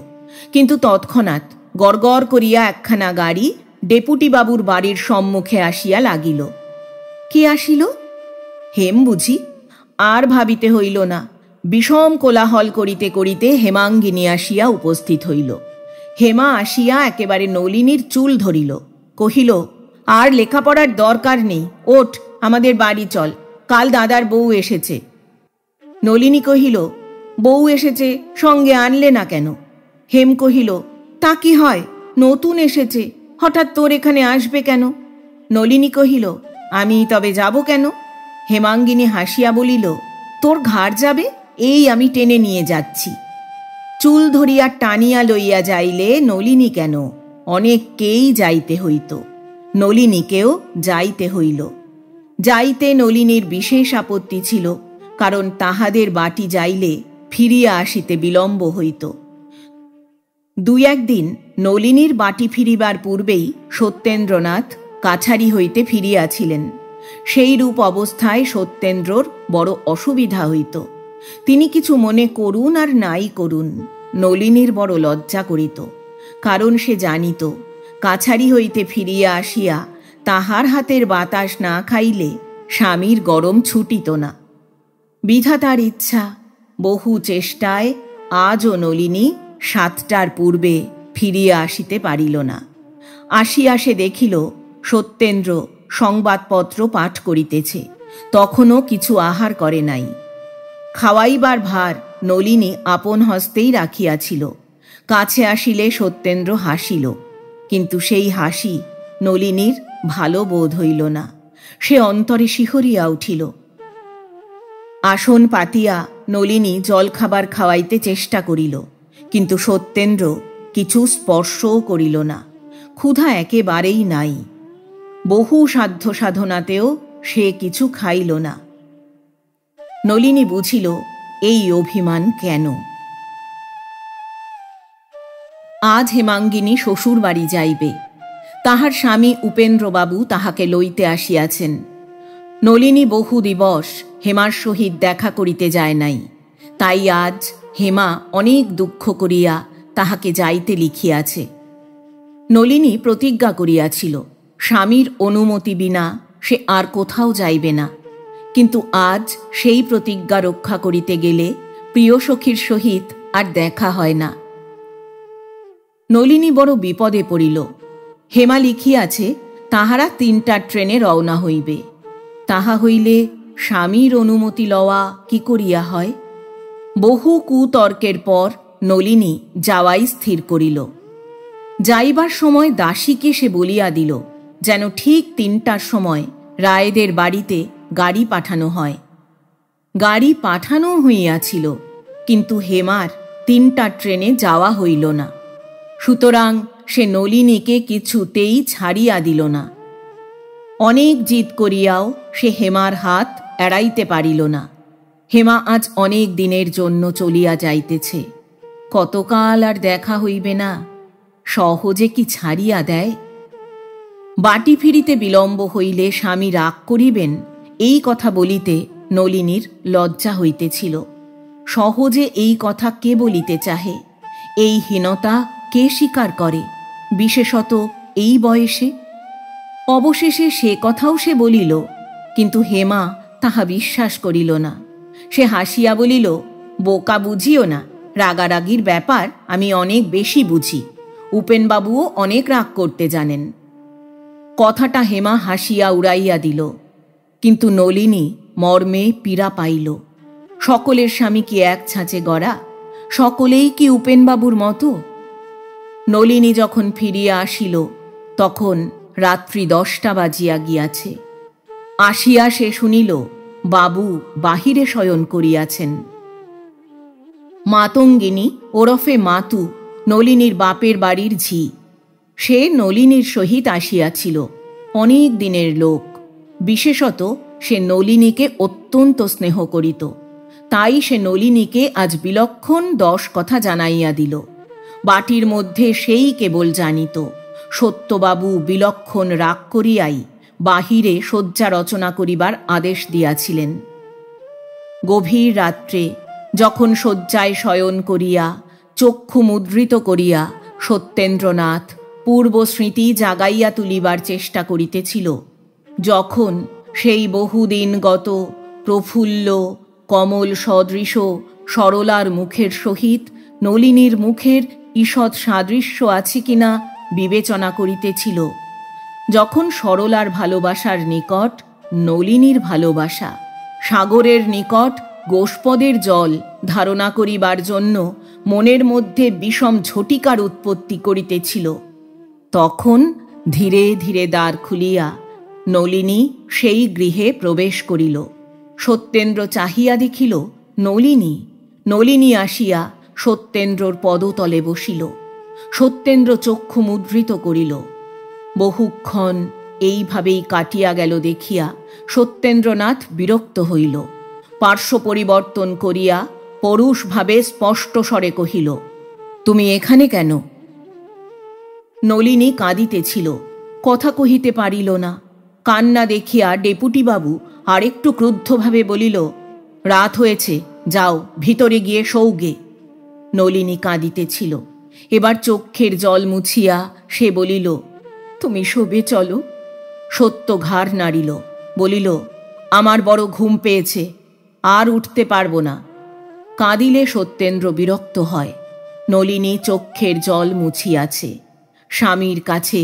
কিন্তু তৎক্ষণাৎ গড়গড় করিয়া একখানা গাড়ি ডেপুটি বাবুর বাড়ির সম্মুখে আসিয়া লাগিল। কি আসিল? হেম বুঝি? আর ভাবিতে হইল না। বিষম কোলাহল করিতে করিতে হেমাঙ্গিনী আসিয়া উপস্থিত হইল। হেমা আসিয়া একেবারে নলিনীর চুল ধরিল, কহিল, আর লেখাপড়ার দরকার নেই, ওঠ, আমাদের বাড়ি চল, কাল দাদার বউ এসেছে। নলিনী কহিল, বউ এসেছে, সঙ্গে আনলে না কেন? হেম কহিল, তা কি হয়, নতুন এসেছে, হঠাৎ তোর এখানে আসবে কেন? নলিনী কহিল, আমি তবে যাব কেন? হেমাঙ্গিনী হাসিয়া বলিল, তোর ঘাড় যাবে, এই আমি টেনে নিয়ে যাচ্ছি। চুল ধরিয়া টানিয়া লইয়া যাইলে নলিনী কেন, অনেককেই যাইতে হইত। নলিনীকেও যাইতে হইল। যাইতে নলিনীর বিশেষ আপত্তি ছিল, কারণ তাহাদের বাটি যাইলে ফিরিয়া আসিতে বিলম্ব হইত। 2-1 দিন নলিনীর বাটি ফিরিবার পূর্বেই সত্যেন্দ্রনাথ কাছারি হইতে ফিরিয়াছিলেন। সেই রূপ অবস্থায় সত্যেন্দ্রর বড় অসুবিধা হইত। তিনি কিছু মনে করুন আর নাই করুন, নলিনীর বড় লজ্জা করিত, কারণ সে জানিত কাছারি হইতে ফিরিয়া আসিয়া তাহার হাতের বাতাস না খাইলে স্বামীর গরম ছুটিত না। বিধাতার ইচ্ছা, বহু চেষ্টায় আজও নলিনী 7টার পূর্বে ফিরিয়া আসিতে পারিল না। আসিয়া সে দেখিল সত্যেন্দ্র সংবাদপত্র পাঠ করিতেছে, তখনও কিছু আহার করে নাই। খাওয়াইবার ভার নলিনী আপন হস্তেই রাখিয়াছিল। কাছে আসিলে সত্যেন্দ্র হাসিল, কিন্তু সেই হাসি নলিনীর ভালো বোধ হইল না। সে অন্তরে শিহরিয়া উঠিল। আসন পাতিয়া নলিনী জলখাবার খাওয়াইতে চেষ্টা করিল, কিন্তু সত্যেন্দ্র কিছু স্পর্শও করিল না। ক্ষুধা একেবারেই নাই। বহু সাধ্য সাধনাতেও সে কিছু খাইল না। নলিনী বুঝিল এই অভিমান কেন। আজ হেমাঙ্গিনী শ্বশুর বাড়ি যাইবে। তাহার স্বামী উপেন্দ্রবাবু তাহাকে লইতে আসিয়াছেন। নলিনী বহু দিবস হেমার সহিত দেখা করিতে যায় নাই, তাই আজ হেমা অনেক দুঃখ করিয়া তাহাকে যাইতে লিখিয়াছে। নলিনী প্রতিজ্ঞা করিয়াছিল স্বামীর অনুমতি বিনা সে আর কোথাও যাইবে না, কিন্তু আজ সেই প্রতিজ্ঞা রক্ষা করিতে গেলে প্রিয় সখীর সহিত আর দেখা হয় না। নলিনী বড় বিপদে পড়িল। হেমা লিখিয়াছে তাহারা 3টার ট্রেনে রওনা হইবে। তাহা হইলে স্বামীর অনুমতি লওয়া কি করিয়া হয়? বহু কুতর্কের পর নলিনী যাওয়াই স্থির করিল। যাইবার সময় দাসীকে সে বলিয়া দিল যেন ঠিক 3টার সময় রায়েদের বাড়িতে গাড়ি পাঠানো হয়। গাড়ি পাঠানো হইয়াছিল, কিন্তু হেমার 3টার ট্রেনে যাওয়া হইল না। সুতরাং সে নলিনীকে কিছুতেই ছাড়িয়া দিল না। অনেক জিদ করিয়াও সে হেমার হাত এড়াইতে পারিল না। হেমা আজ অনেক দিনের জন্য চলিয়া যাইতেছে। কতকাল আর দেখা হইবে না, সহজে কি ছাড়িয়া দেয়? বাটি ফিরিতে বিলম্ব হইলে স্বামী রাগ করিবেন, এই কথা বলিতে নলিনীর লজ্জা হইতেছিল। সহজে এই কথা কে বলিতে চাহে? এই হীনতা কে স্বীকার করে, বিশেষত এই বয়সে? অবশেষে সে কথাও সে বলিল, কিন্তু হেমা তাহা বিশ্বাস করিল না। সে হাসিয়া বলিল, বোকা বুঝিও না, রাগারাগির ব্যাপার আমি অনেক বেশি বুঝি। উপেনবাবুও অনেক রাগ করতে জানেন। কথাটা হেমা হাসিয়া উড়াইয়া দিল, কিন্তু নলিনী মর্মে পীড়া পাইল। সকলের স্বামী কি এক ছাঁচে গড়া? সকলেই কি উপেনবাবুর মতো? নলিনী যখন ফিরিয়া আসিল তখন রাত্রি 10টা বাজিয়া গিয়াছে। আসিয়া সে শুনিল বাবু বাহিরে শয়ন করিয়াছেন। মাতঙ্গিনী ওরফে মাতু নলিনীর বাপের বাড়ির ঝি। সে নলিনীর সহিত আসিয়াছিল, অনেক দিনের লোক। বিশেষত সে নলিনীকে অত্যন্ত স্নেহ করিত। তাই সে নলিনীকে আজ বিলক্ষণ 10 কথা জানাইয়া দিল। বাটির মধ্যে সেই কেবল জানিত সত্যবাবু বিলক্ষণ রাগ করিয়াই বাহিরে শয্যা রচনা করিবার আদেশ দিয়াছিলেন। গভীর রাত্রে যখন শয্যায় শয়ন করিয়া চক্ষু মুদ্রিত করিয়া সত্যেন্দ্রনাথ পূর্ব স্মৃতি জাগাইয়া তুলিবার চেষ্টা করিতেছিল, যখন সেই বহুদিন গত প্রফুল্ল কমল সদৃশ সরলার মুখের সহিত নলিনীর মুখের ঈষৎ সাদৃশ্য আছে কিনা বিবেচনা করিতেছিল, যখন সরলার ভালোবাসার নিকট নলিনীর ভালোবাসা, সাগরের নিকট গোষ্পদের জল ধারণা করিবার জন্য মনের মধ্যে বিষম ঝটিকার উৎপত্তি করিতেছিল, তখন ধীরে ধীরে দ্বার খুলিয়া নলিনী সেই গৃহে প্রবেশ করিল। সত্যেন্দ্র চাহিয়া দেখিল নলিনী। নলিনী আসিয়া সত্যেন্দ্রর পদতলে বসিল। সত্যেন্দ্র চক্ষু মুদ্রিত করিল। বহুক্ষণ এইভাবেই কাটিয়া গেল দেখিয়া সত্যেন্দ্রনাথ বিরক্ত হইল। পার্শ্ব পরিবর্তন করিয়া পরুষভাবে স্পষ্ট স্বরে কহিল, তুমি এখানে কেন? নলিনী কাঁদিতেছিল, কথা কহিতে পারিল না। কান্না দেখিয়া ডেপুটিবাবু আরেকটু ক্রুদ্ধভাবে বলিল, রাত হয়েছে, যাও ভিতরে গিয়ে শোওগে। নলিনী কাঁদিতেছিল। এবার চক্ষের জল মুছিয়া সে বলিল, তুমি শোবে চলো। সত্য ঘাড় নাড়িল, বলিল, আমার বড় ঘুম পেয়েছে, আর উঠতে পারব না। কাঁদিলে সত্যেন্দ্র বিরক্ত হয়। নলিনী চক্ষের জল মুছিয়াছে, স্বামীর কাছে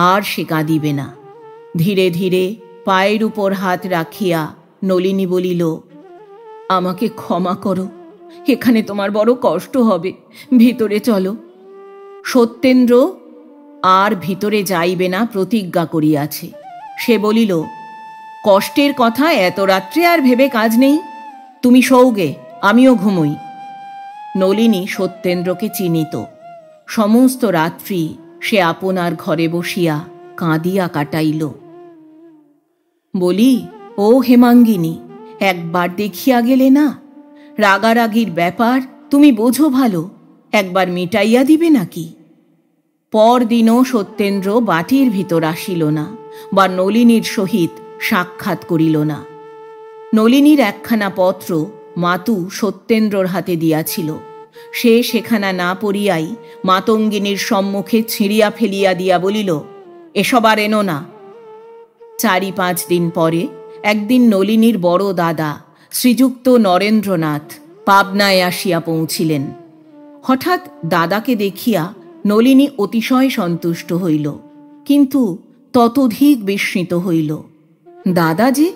আর সে কাঁদিবে না। ধীরে ধীরে পায়ের উপর হাত রাখিয়া নলিনী বলিল, আমাকে ক্ষমা করো, এখানে তোমার বড় কষ্ট হবে, ভিতরে চলো। সত্যেন্দ্র আর ভিতরে যাইবে না প্রতিজ্ঞা করিয়াছে। সে বলিল, কষ্টের কথা এত রাত্রে আর ভেবে কাজ নেই, তুমি শোওগে, আমিও ঘুমোই। নলিনী সত্যেন্দ্রকে চিনিত। সমস্ত রাত্রি সে আপনার ঘরে বসিয়া কাঁদিয়া কাটাইল। বলি, ও হেমাঙ্গিনী, একবার দেখিয়া গেলে না? রাগারাগির ব্যাপার তুমি বোঝো ভালো, একবার মিটাইয়া দিবে নাকি? পরদিনও সত্যেন্দ্র বাটির ভিতর আসিল না, বা নলিনীর সহিত সাক্ষাৎ করিল না। নলিনীর একখানা পত্র মাতু সত্যেন্দ্রর হাতে দিয়াছিল। সে সেখানা না পড়িয়াই মাতঙ্গিনীর সম্মুখে ছিঁড়িয়া ফেলিয়া দিয়া বলিল, এসব আর এনো না। 4-5 দিন পরে একদিন নলিনীর বড় দাদা শ্রীযুক্ত নরেন্দ্রনাথ পাবনায় আসিয়া পৌঁছিলেন। হঠাৎ দাদাকে দেখিয়া নলিনী অতিশয় সন্তুষ্ট হইল, কিন্তু ততোধিক বিস্মিত হইল। দাদা যে?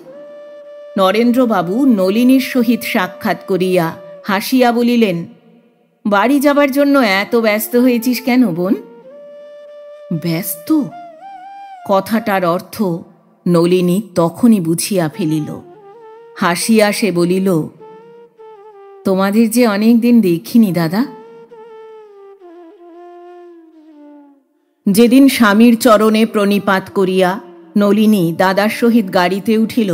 নরেন্দ্রবাবু নলিনীর সহিত সাক্ষাৎ করিয়া হাসিয়া বলিলেন, বাড়ি যাবার জন্য এত ব্যস্ত হয়েছিস কেন বোন? ব্যস্ত? কথাটার অর্থ নলিনী তখনই বুঝিয়া ফেলিল। হাসিয়া সে বলিল, তোমাদের যে অনেক দিন দেখিনি দাদা। যেদিন স্বামীর চরণে প্রণিপাত করিয়া নলিনী দাদার সহিত গাড়িতে উঠিল,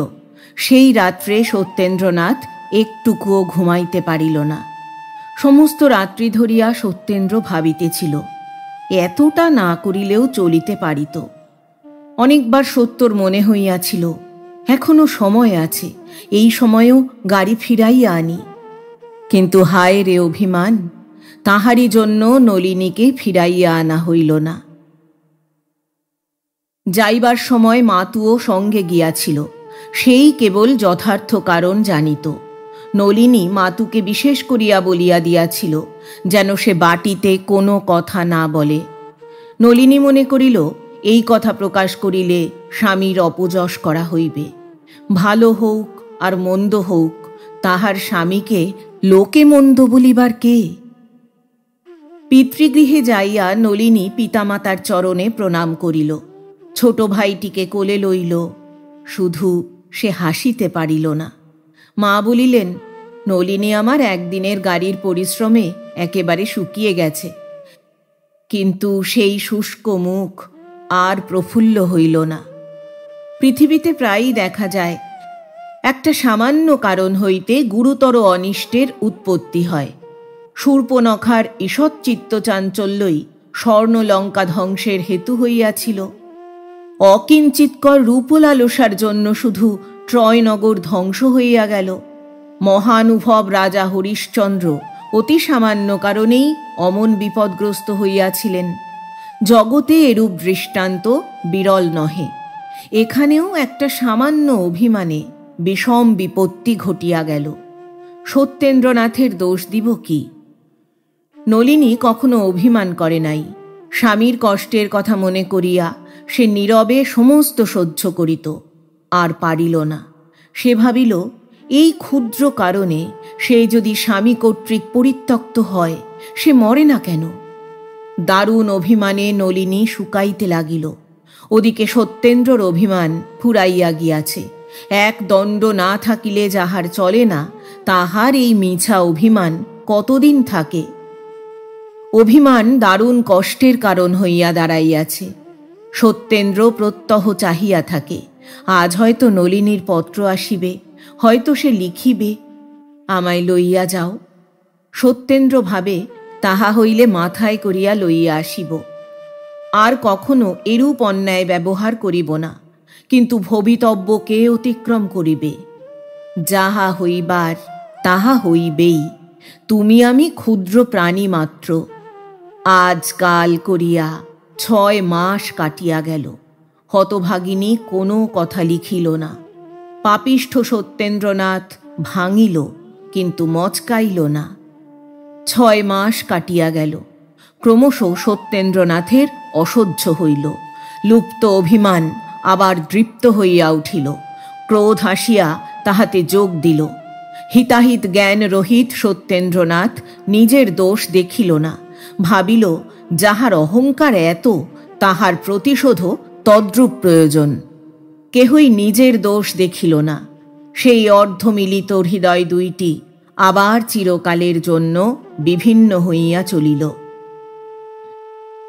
সেই রাত্রে সত্যেন্দ্রনাথ একটুকুও ঘুমাইতে পারিল না। সমস্ত রাত্রি ধরিয়া সত্যেন্দ্র ভাবিতেছিল, এতটা না করিলেও চলিতে পারিত। অনেকবার সত্যর মনে হইয়াছিল, এখনো সময় আছে, এই সময়েও গাড়ি ফিরাইয়া আনি। কিন্তু হায় রে অভিমান, তাহারই জন্য নলিনীকে ফিরাইয়া আনা হইল না। যাইবার সময় মাতুও সঙ্গে গিয়াছিল, সেই কেবল যথার্থ কারণ জানিত। নলিনী মাতুকে বিশেষ করিয়া বলিয়া দিয়াছিল যেন সে বাটিতে কোনো কথা না বলে। নলিনী মনে করিল, এই কথা প্রকাশ করিলে স্বামীর অপযশ করা হইবে। ভালো হউক আর মন্দ হউক, তাহার স্বামীকে লোকে মন্দ বলিবার কে? পিতৃগৃহে যাইয়া নলিনী পিতামাতার চরণে প্রণাম করিল, ছোট ভাইটিকে কোলে লইল। শুধু সে হাসিতে পারিল না। মা বলিলেন, নলিনী আমার একদিনের গাড়ির পরিশ্রমে একেবারে শুকিয়ে গেছে। কিন্তু সেই শুষ্ক মুখ আর প্রফুল্ল হইল না। পৃথিবীতে প্রায়ই দেখা যায়, একটা সামান্য কারণ হইতে গুরুতর অনিষ্টের উৎপত্তি হয়। শূর্পণখার ঈষৎ চিত্তচাঞ্চল্যই স্বর্ণলঙ্কা ধ্বংসের হেতু হইয়াছিল। অকিঞ্চিৎকর রূপলালসার জন্য শুধু ট্রয়নগর ধ্বংস হইয়া গেল। মহানুভব রাজা হরিশ্চন্দ্র অতি সামান্য কারণেই অমন বিপদগ্রস্ত হইয়াছিলেন। জগতে এরূপ দৃষ্টান্ত বিরল নহে। এখানেও একটা সামান্য অভিমানে বিষম বিপত্তি ঘটিয়া গেল। সত্যেন্দ্রনাথের দোষ দিব কি? নলিনী কখনো অভিমান করে নাই। স্বামীর কষ্টের কথা মনে করিয়া সে নীরবে সমস্ত সহ্য করিত, আর পারিল না। সে ভাবিল, এই ক্ষুদ্র কারণে সে যদি স্বামী কর্তৃক পরিত্যক্ত হয়, সে মরে না কেন? দারুণ অভিমানে নলিনী শুকাইতে লাগিল। ওদিকে সত্যেন্দ্রর অভিমান ফুরাইয়া গিয়াছে। এক দণ্ড না থাকিলে যাহার চলে না, তাহার এই মিছা অভিমান কতদিন থাকে? অভিমান দারুণ কষ্টের কারণ হইয়া দাঁড়াইয়াছে। সত্যেন্দ্র প্রত্যহ চাহিয়া থাকে, আজ হয়তো নলিনীর পত্র আসিবে, হয়তো সে লিখিবে, আমায় লইয়া যাও। সত্যেন্দ্র ভাবে, তাহা হইলে মাথায় করিয়া লইয়া আসিব, আর কখনো এরূপ অন্যায় ব্যবহার করিব না। কিন্তু ভবিতব্য কে অতিক্রম করিবে? যাহা হইবার তাহা হইবেই। তুমি আমি ক্ষুদ্র প্রাণী মাত্র। আজকাল করিয়া 6 মাস কাটিয়া গেল, হতভাগিনী কোনো কথা লিখিল না। পাপিষ্ঠ সত্যেন্দ্রনাথ ভাঙিল, কিন্তু মচকাইল না। 6 মাস কাটিয়া গেল। ক্রমশ সত্যেন্দ্রনাথের অসহ্য হইল। লুপ্ত অভিমান আবার দৃপ্ত হইয়া উঠিল। ক্রোধ আসিয়া তাহাতে যোগ দিল। হিতাহিত জ্ঞান রহিত সত্যেন্দ্রনাথ নিজের দোষ দেখিল না। ভাবিল, যাহার অহংকার এত, তাহার প্রতিশোধও তদ্রূপ প্রয়োজন। কেহই নিজের দোষ দেখিল না। সেই অর্ধমিলিত হৃদয় দুইটি আবার চিরকালের জন্য বিভিন্ন হইয়া চলিল।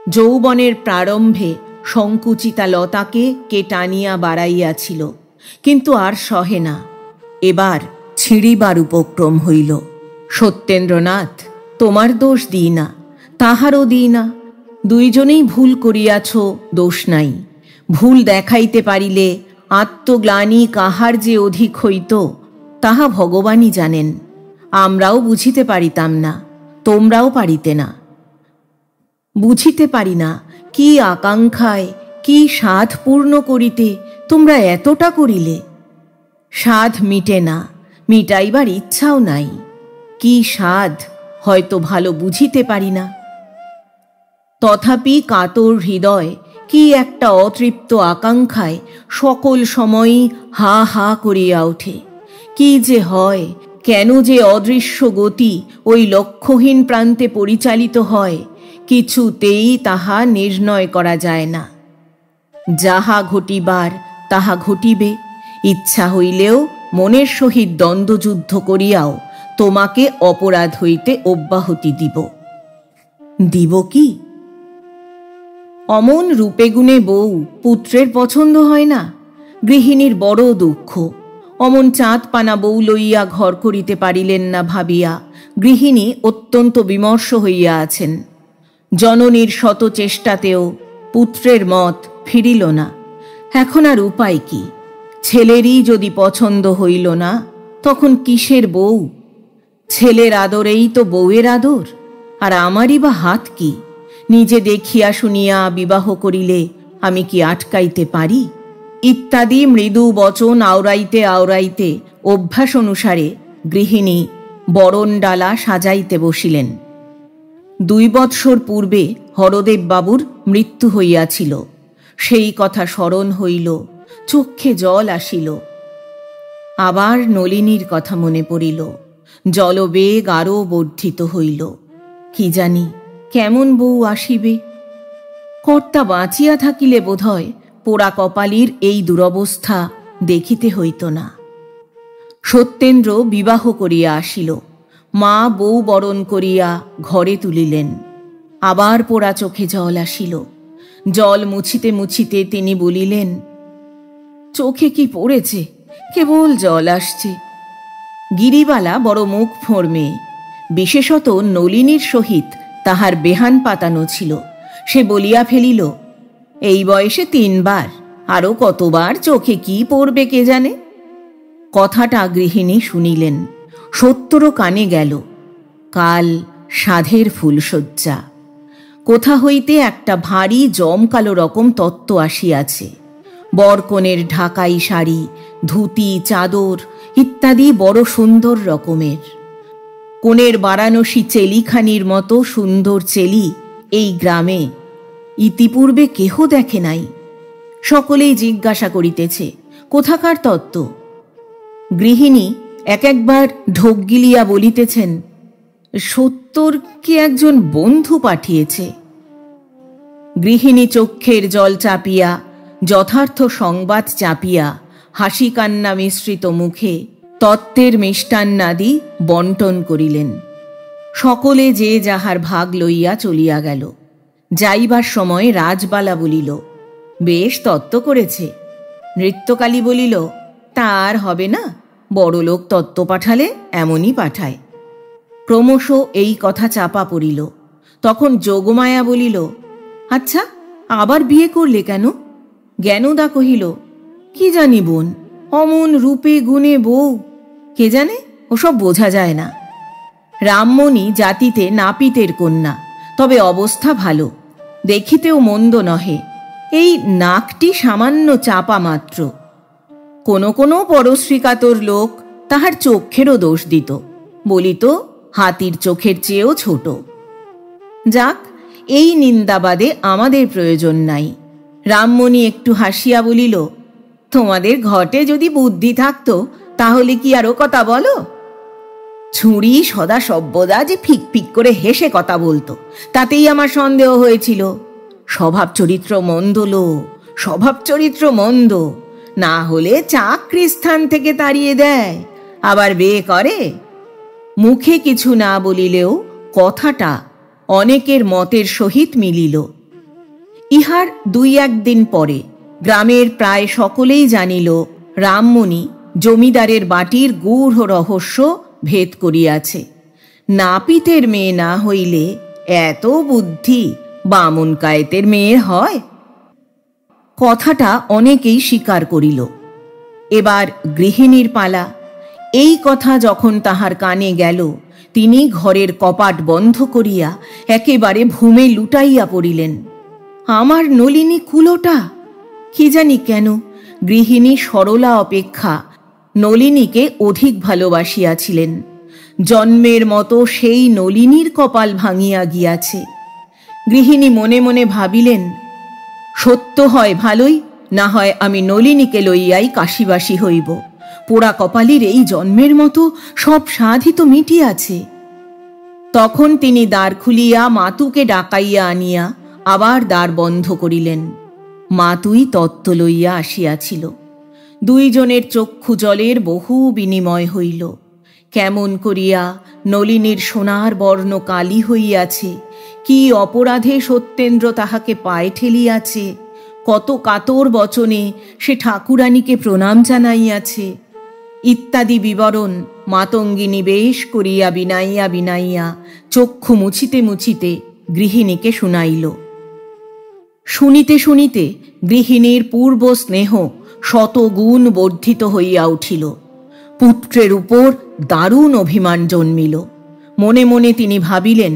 যৌবনের প্রারম্ভে সংকুচিতা লতাকে কে টানিয়া বাড়াইয়াছিল, কিন্তু আর সহে না। এবার ছিঁড়িবার উপক্রম হইল। সত্যেন্দ্রনাথ, তোমার দোষ দিই না, তাহারও দিই না। দুইজনেই ভুল করিয়াছ, দোষ নাই। ভুল দেখাইতে পারিলে আত্মগ্লানি কাহার যে অধিক হইত, তাহা ভগবানই জানেন। আমরাও বুঝিতে পারিতাম না, তোমরাও পারিতে না। বুঝিতে পারি না কি আকাঙ্ক্ষায়, কি সাধ পূর্ণ করিতে তোমরা এতটা করিলে। সাধ মিটে না, মিটাইবার ইচ্ছাও নাই। কি সাধ হয়তো ভালো বুঝিতে পারি না। তথাপি কাতর হৃদয় কি একটা অতৃপ্ত আকাঙ্ক্ষায় সকল সময়ই হা হা করিয়া ওঠে। কি যে হয়, কেন যে অদৃশ্য গতি ওই লক্ষ্যহীন প্রান্তে পরিচালিত হয়, কিছুতেই তাহা নির্ণয় করা যায় না। যাহা ঘটিবার তাহা ঘটিবে। ইচ্ছা হইলেও মনের সহিত দ্বন্দ্বযুদ্ধ করিয়াও তোমাকে অপরাধ হইতে অব্যাহতি দিব কি? অমন রূপে গুণে বউ পুত্রের পছন্দ হয় না, গৃহিণীর বড় দুঃখ। অমন চাঁদপানা বউ লইয়া ঘর করিতে পারিলেন না ভাবিয়া গৃহিণী অত্যন্ত বিমর্ষ হইয়া আছেন। জননীর শত চেষ্টাতেও পুত্রের মত ফিরিল না। এখন আর উপায় কি? ছেলেরই যদি পছন্দ হইল না, তখন কিসের বউ? ছেলের আদরেই তো বউয়ের আদর, আর আমারই বা হাত কি? নিজে দেখিয়া শুনিয়া বিবাহ করিলে আমি কি আটকাইতে পারি? ইত্যাদি মৃদু বচন আওড়াইতে আওড়াইতে অভ্যাস অনুসারে গৃহিণী বরণডালা সাজাইতে বসিলেন। 2 বৎসর পূর্বে হরদেব বাবুর মৃত্যু হইয়াছিল। সেই কথা স্মরণ হইল, চক্ষে জল আসিল। আবার নলিনীর কথা মনে পড়িল। জলবেগ আরও বর্ধিত হইল। কি জানি কেমন বউ আসিবে। কর্তা বাঁচিয়া থাকিলে বোধহয় পোড়া কপালির এই দুরবস্থা দেখিতে হইত না। সত্যেন্দ্র বিবাহ করিয়া আসিল। মা বউ বরণ করিয়া ঘরে তুলিলেন। আবার পোড়া চোখে জল আসিল। জল মুছিতে মুছিতে তিনি বলিলেন, চোখে কি পড়েছে? কেবল জল আসছে। গিরিবালা বড় মুখ ফোঁড় মেয়ে, বিশেষত নলিনীর সহিত তাহার বেহান পাতানো ছিল। সে বলিয়া ফেলিল, এই বয়সে 3 বার, আরও কতবার চোখে কি পড়বে কে জানে। কথাটা গৃহিণী শুনিলেন, সত্যরও কানে গেল। কাল সাধের ফুলশয্যা। কোথা হইতে একটা ভারী জমকালো রকম তত্ত্ব আসিয়াছে। বরকনের ঢাকাই শাড়ি, ধুতি, চাদর ইত্যাদি বড় সুন্দর রকমের। কোণের বারাণসী চেলিখানির মতো সুন্দর চেলি এই গ্রামে ইতিপূর্বে কেহ দেখে নাই। সকলেই জিজ্ঞাসা করিতেছে, কোথাকার তত্ত্ব? গৃহিণী একবার ঢোক গিলিয়া বলিতেছেন, সত্তর কি একজন বন্ধু পাঠিয়েছে। গৃহিণী চক্ষের জল চাপিয়া, যথার্থ সংবাদ চাপিয়া, হাসি কান্না মিশ্রিত মুখে তত্ত্বের মিষ্টান্নাদি বন্টন করিলেন। সকলে যে যাহার ভাগ লইয়া চলিয়া গেল। যাইবার সময় রাজবালা বলিল, বেশ তত্ত্ব করেছে। নৃত্যকালী বলিল, তা আর হবে না, বড়লোক তত্ত্ব পাঠালে এমনই পাঠায়। ক্রমশ এই কথা চাপা পড়িল। তখন যোগমায়া বলিল, আচ্ছা, আবার বিয়ে করলে কেন? জ্ঞানদা কহিল, কি জানি বোন, অমন রূপে গুণে বউ, কে জানে, ওসব বোঝা যায় না। রামমণি জাতিতে নাপিতের কন্যা, তবে অবস্থা ভালো, দেখিতেও মন্দ নহে। এই নাকটি সামান্য চাপা মাত্র। কোনো কোনো পরশ্রীকাতর লোক তাহার চক্ষেরও দোষ দিত, বলিত হাতির চোখের চেয়েও ছোট। যাক, এই নিন্দাবাদে আমাদের প্রয়োজন নাই। রামমণি একটু হাসিয়া বলিল, তোমাদের ঘটে যদি বুদ্ধি থাকত তাহলে কি আরও কথা বলো? ছুরি সদা সব্যদা যে ফিক ফিক করে হেসে কথা বলতো, তাতেই আমার সন্দেহ হয়েছিল। স্বভাব চরিত্র মন্দ লোক, স্বভাব চরিত্র মন্দ, না হলে চাকরি স্থান থেকে তাড়িয়ে দেয়, আবার বিয়ে করে। মুখে কিছু না বলিলেও কথাটা অনেকের মতের সহিত মিলিল। ইহার 2-1 দিন পরে গ্রামের প্রায় সকলেই জানিল রামমণি জমিদারের বাটির গূঢ় রহস্য ভেদ করিয়াছে। নাপিতের মেয়ে না হইলে এত বুদ্ধি বামুন কায়েতের মেয়ের হয়? কথাটা অনেকেই স্বীকার করিল। এবার গৃহিণীর পালা। এই কথা যখন তাহার কানে গেল, তিনি ঘরের কপাট বন্ধ করিয়া একেবারে ভূমে লুটাইয়া পড়িলেন। আমার নলিনী কুলোটা! কি জানি কেন গৃহিণী সরলা অপেক্ষা নলিনীকে অধিক ভালোবাসিয়াছিলেন। জন্মের মতো সেই নলিনীর কপাল ভাঙিয়া গিয়াছে। গৃহিণী মনে মনে ভাবিলেন, সত্য হয় ভালোই, না হয় আমি নলিনীকে লইয়াই কাশিবাসী হইব। পোড়া কপালির এই জন্মের মতো সব সাধই তো মিটিয়াছে। তখন তিনি দ্বার খুলিয়া মাতুকে ডাকাইয়া আনিয়া আবার দ্বার বন্ধ করিলেন। মাতুই তত্ত্ব লইয়া আসিয়াছিল। দুইজনের চক্ষু জলের বহু বিনিময় হইল। কেমন করিয়া নলিনীর সোনার বর্ণ কালি হইয়াছে, কি অপরাধে সত্যেন্দ্র তাহাকে পায়ে ঠেলিয়াছে, কত কাতর বচনে সে ঠাকুরানীকে প্রণাম জানাইয়াছে ইত্যাদি বিবরণ মাতঙ্গিনী বেশ করিয়া বিনাইয়া বিনাইয়া চক্ষু মুছিতে মুছিতে গৃহিণীকে শুনাইল। শুনিতে শুনিতে গৃহিণীর পূর্ব স্নেহ শতগুণ বর্ধিত হইয়া উঠিল। পুত্রের উপর দারুণ অভিমান জন্মিল। মনে মনে তিনি ভাবিলেন,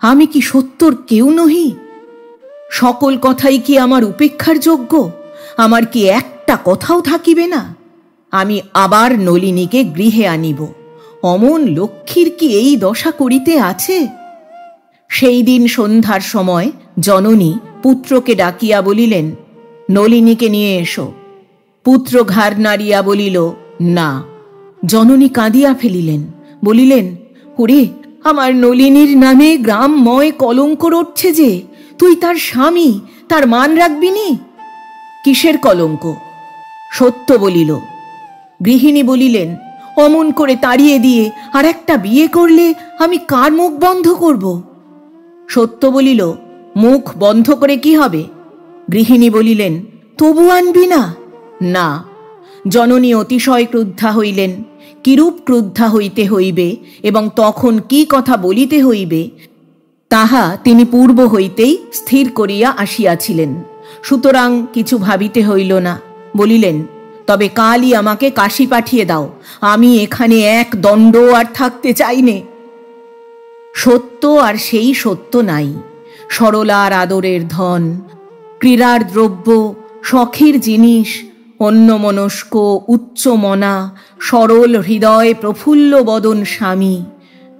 আমি কি সত্যর কেউ নহি? সকল কথাই কি আমার উপেক্ষার যোগ্য? আমার কি একটা কথাও থাকিবে না? আমি আবার নলিনীকে গৃহে আনিব। অমন লক্ষ্মীর কি এই দশা করিতে আছে? সেই দিন সন্ধ্যার সময় জননী পুত্রকে ডাকিয়া বলিলেন, নলিনীকে নিয়ে এসো। পুত্র ঘাড় নাড়িয়া বলিল, না। জননী কাঁদিয়া ফেলিলেন, বলিলেন, ওরে, আমার নলিনীর নামে গ্রামময় কলঙ্ক রটছে যে, তুই তার স্বামী, তার মান রাখবি নি? কিসের কলঙ্ক? সত্য বলিল। গৃহিণী বলিলেন, অমন করে তাড়িয়ে দিয়ে আর একটা বিয়ে করলে আমি কার মুখ বন্ধ করব? সত্য বলিল, মুখ বন্ধ করে কি হবে? গৃহিণী বলিলেন, তবু আনবি না? না। জননী অতিশয় ক্রুদ্ধা হইলেন। কিরূপ ক্রুদ্ধা হইতে হইবে এবং তখন কি কথা বলিতে হইবে তাহা তিনি পূর্ব হইতেই স্থির করিয়া আসিয়াছিলেন। সুতরাং কিছু ভাবিতে হইল না। বলিলেন, তবে কালই আমাকে কাশী পাঠিয়ে দাও, আমি এখানে এক দণ্ড আর থাকতে চাই নে। সত্য আর সেই সত্য নাই। সরলার আদরের ধন, ক্রীড়ার দ্রব্য, শখের জিনিস, অন্যমনস্ক উচ্চমনা সরল হৃদয় প্রফুল্ল বদন স্বামী,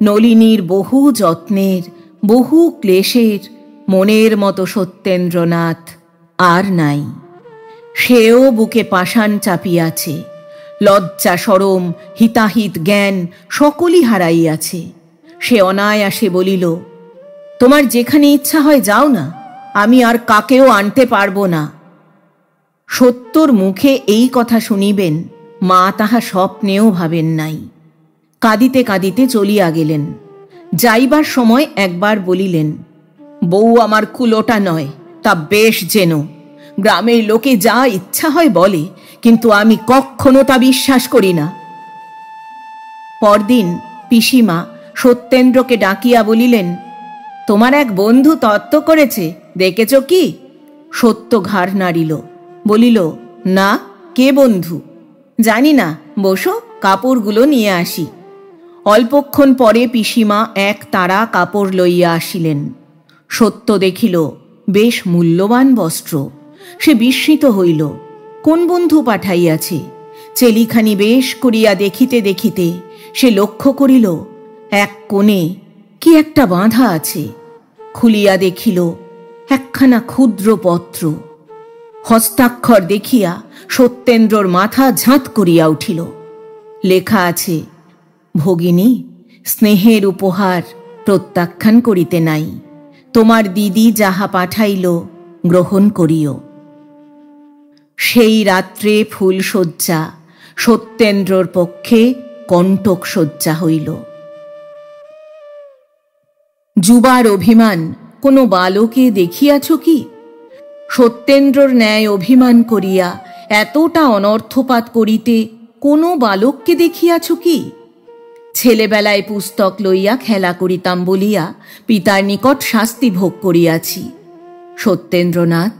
নলিনীর বহু যত্নের বহু ক্লেশের মনের মতো সত্যেন্দ্রনাথ আর নাই। সেও বুকে পাষাণ চাপিয়াছে। লজ্জা শরম হিতাহিত জ্ঞান সকলই হারাইয়াছে। সে অনায়াসে বলিল, তোমার যেখানে ইচ্ছা হয় যাও না, আমি আর কাকেও আনতে পারবো না। সত্যর মুখে এই কথা শুনিবেন মা তাহা স্বপ্নেও ভাবেন নাই। কাঁদিতে কাঁদিতে চলিয়া গেলেন। যাইবার সময় একবার বলিলেন, বউ আমার কুলোটা নয়, তা বেশ যেন। গ্রামের লোকে যা ইচ্ছা হয় বলে, কিন্তু আমি কখনো তা বিশ্বাস করি না। পরদিন পিসিমা সত্যেন্দ্রকে ডাকিয়া বলিলেন, তোমার এক বন্ধু তত্ত্ব করেছে, দেখেছ কি? সত্য ঘাড় নাড়িল, বলিল, না, কে বন্ধু? জানি না, বসো, কাপড়গুলো নিয়ে আসি। অল্পক্ষণ পরে পিসিমা এক তাড়া কাপড় লইয়া আসিলেন। সত্য দেখিল বেশ মূল্যবান বস্ত্র। সে বিস্মিত হইল, কোন বন্ধু পাঠাইয়াছে? চেলিখানি বেশ করিয়া দেখিতে দেখিতে সে লক্ষ্য করিল এক কোণে কি একটা বাঁধা আছে। খুলিয়া দেখিল একখানা ক্ষুদ্র পত্র। হস্তাক্ষর দেখিয়া সত্যেন্দ্রর মাথা ঝাঁত করিয়া উঠিল। লেখা আছে, ভগিনী, স্নেহের উপহার প্রত্যাখ্যান করিতে নাই। তোমার দিদি যাহা পাঠাইল গ্রহণ করিও। সেই রাত্রে ফুলশয্যা সত্যেন্দ্রর পক্ষে কণ্টক শয্যা হইল। যুবার অভিমান কোনো বালকে দেখিয়াছ কি? সত্যেন্দ্রর ন্যায় অভিমান করিয়া এতটা অনর্থপাত করিতে কোনো বালককে দেখিয়াছ কি? ছেলেবেলায় পুস্তক লইয়া খেলা করিতাম বলিয়া পিতার নিকট শাস্তি ভোগ করিয়াছি। সত্যেন্দ্রনাথ,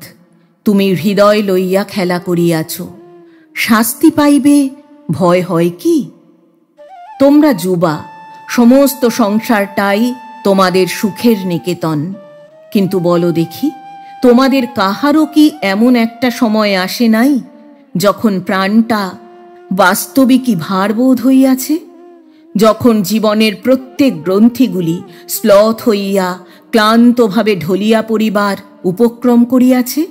তুমি হৃদয় লইয়া খেলা করিয়াছ, শাস্তি পাইবে ভয় হয় কি? তোমরা যুবা, সমস্ত সংসারটাই তোমাদের সুখের নিকেতন। কিন্তু বলো দেখি, তোমাদের কাহারও কি এমন একটা সময় আসে নাই যখন প্রাণটা বাস্তবিকই ভারবোধ হইয়াছে? যখন জীবনের প্রত্যেক গ্রন্থিগুলি শ্লথ হইয়া ক্লান্তভাবে ঢলিয়া পড়িবার উপক্রম করিয়াছে?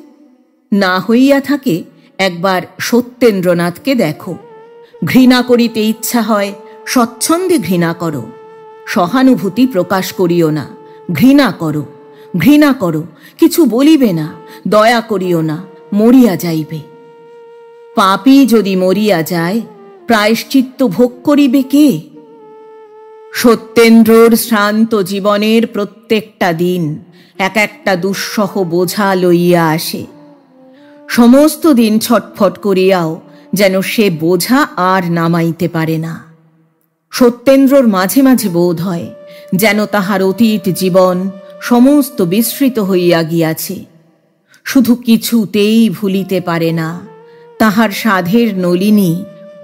না হইয়া থাকে একবার সত্যেন্দ্রনাথকে দেখো। ঘৃণা করিতে ইচ্ছা হয়, স্বচ্ছন্দে ঘৃণা করো। সহানুভূতি প্রকাশ করিও না, ঘৃণা করো। ঘৃণা করো, কিছু বলিবে না, দয়া করিও না, মরিয়া যাইবে। পাপী যদি মরিয়া যায়, প্রায়শ্চিত্ত ভোগ করিবে কে? সত্যেন্দ্রর শ্রান্ত জীবনের প্রত্যেকটা দিন এক একটা দুঃসহ বোঝা লইয়া আসে। সমস্ত দিন ছটফট করিয়াও যেন সে বোঝা আর নামাইতে পারে না। সত্যেন্দ্রর মাঝে মাঝে বোধ হয় যেন তাহার অতীত জীবন সমস্ত বিস্মৃত হইয়া গিয়াছে। শুধু কিছুতেই ভুলিতে পারে না তাহার সাধের নলিনী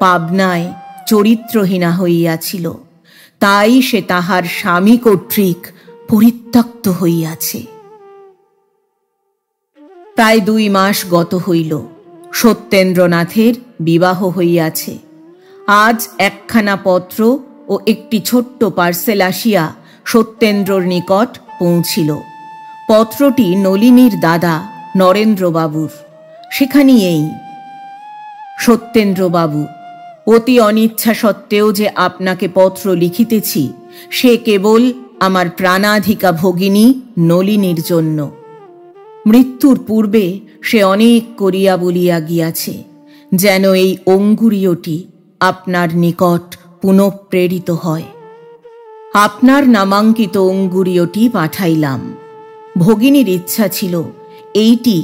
পাবনায় চরিত্রহীনা হইয়াছিল, তাই সে তাহার স্বামী কর্তৃক পরিত্যক্ত হইয়াছে। প্রায় 2 মাস গত হইল, সত্যেন্দ্রনাথের বিবাহ হইয়াছে। আজ একখানা পত্র ও একটি ছোট্ট পার্সেল আসিয়া সত্যেন্দ্রর নিকট পৌঁছিল। পত্রটি নলিনীর দাদা নরেন্দ্রবাবুর। সেখানে এই, সত্যেন্দ্রবাবু, অতি অনিচ্ছা সত্ত্বেও যে আপনাকে পত্র লিখিতেছি, সে কেবল আমার প্রাণাধিকা ভগিনী নলিনীর জন্য। মৃত্যুর পূর্বে সে অনেক করিয়া বলিয়া গিয়াছে যেন এই অঙ্গুরীয়টি আপনার নিকট পুনঃপ্রেরিত হয়। আপনার নামাঙ্কিত অঙ্গুরীয়টি পাঠাইলাম। ভগিনীর ইচ্ছা ছিল এইটি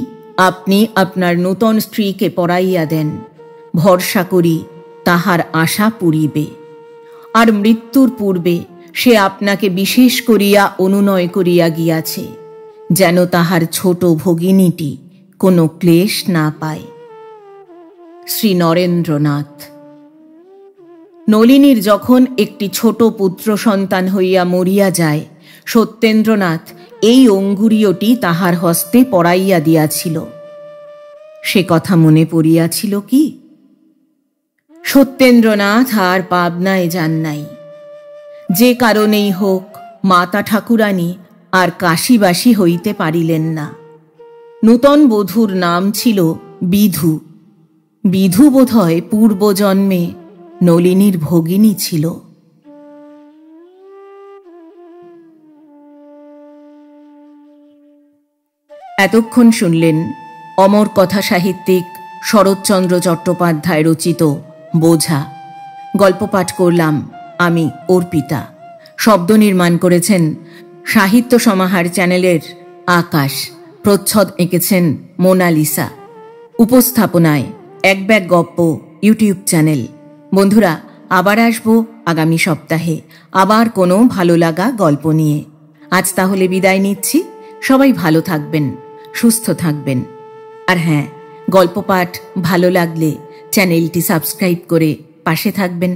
আপনি আপনার নূতন স্ত্রীকে পরাইয়া দেন। ভরসা করি তাহার আশা পুরিবে। আর মৃত্যুর পূর্বে সে আপনাকে বিশেষ করিয়া অনুনয় করিয়া গিয়াছে যেন তাহার ছোট ভগিনীটি কোনো ক্লেশ না পায়। শ্রী নরেন্দ্রনাথ। নলিনীর যখন একটি ছোট পুত্র সন্তান হইয়া মরিয়া যায়, সত্যেন্দ্রনাথ এই অঙ্গুরীয়টি তাহার হস্তে পরাইয়া দিয়াছিল। সে কথা মনে পড়িয়াছিল কি? সত্যেন্দ্রনাথ আর পাবনায় যান নাই। যে কারণেই হোক মাতা ঠাকুরানী আর কাশীবাসী হইতে পারিলেন না। নূতন বধূর নাম ছিল বিধু। বিধু বোধহয় পূর্বজন্মে নলিনীর ভগিনী ছিল। এতক্ষণ শুনলেন অমর কথা সাহিত্যিক শরৎচন্দ্র চট্টোপাধ্যায় রচিত বোঝা। গল্প পাঠ করলাম আমি, অর্পিতা। শব্দ নির্মাণ করেছেন সাহিত্য সমাহার চ্যানেলের আকাশ। প্রচ্ছদ এঁকেছেন মোনালিসা। উপস্থাপনায় এক ব্যাগ গপ্প ইউটিউব চ্যানেল। বন্ধুরা, আবার আসবো আগামী সপ্তাহে আবার কোনো ভালো লাগা গল্প নিয়ে। আজ তাহলে বিদায় নিচ্ছি। সবাই ভালো থাকবেন, সুস্থ থাকবেন। আর হ্যাঁ, গল্প পাঠ ভালো লাগলে চ্যানেলটি সাবস্ক্রাইব করে পাশে থাকবেন।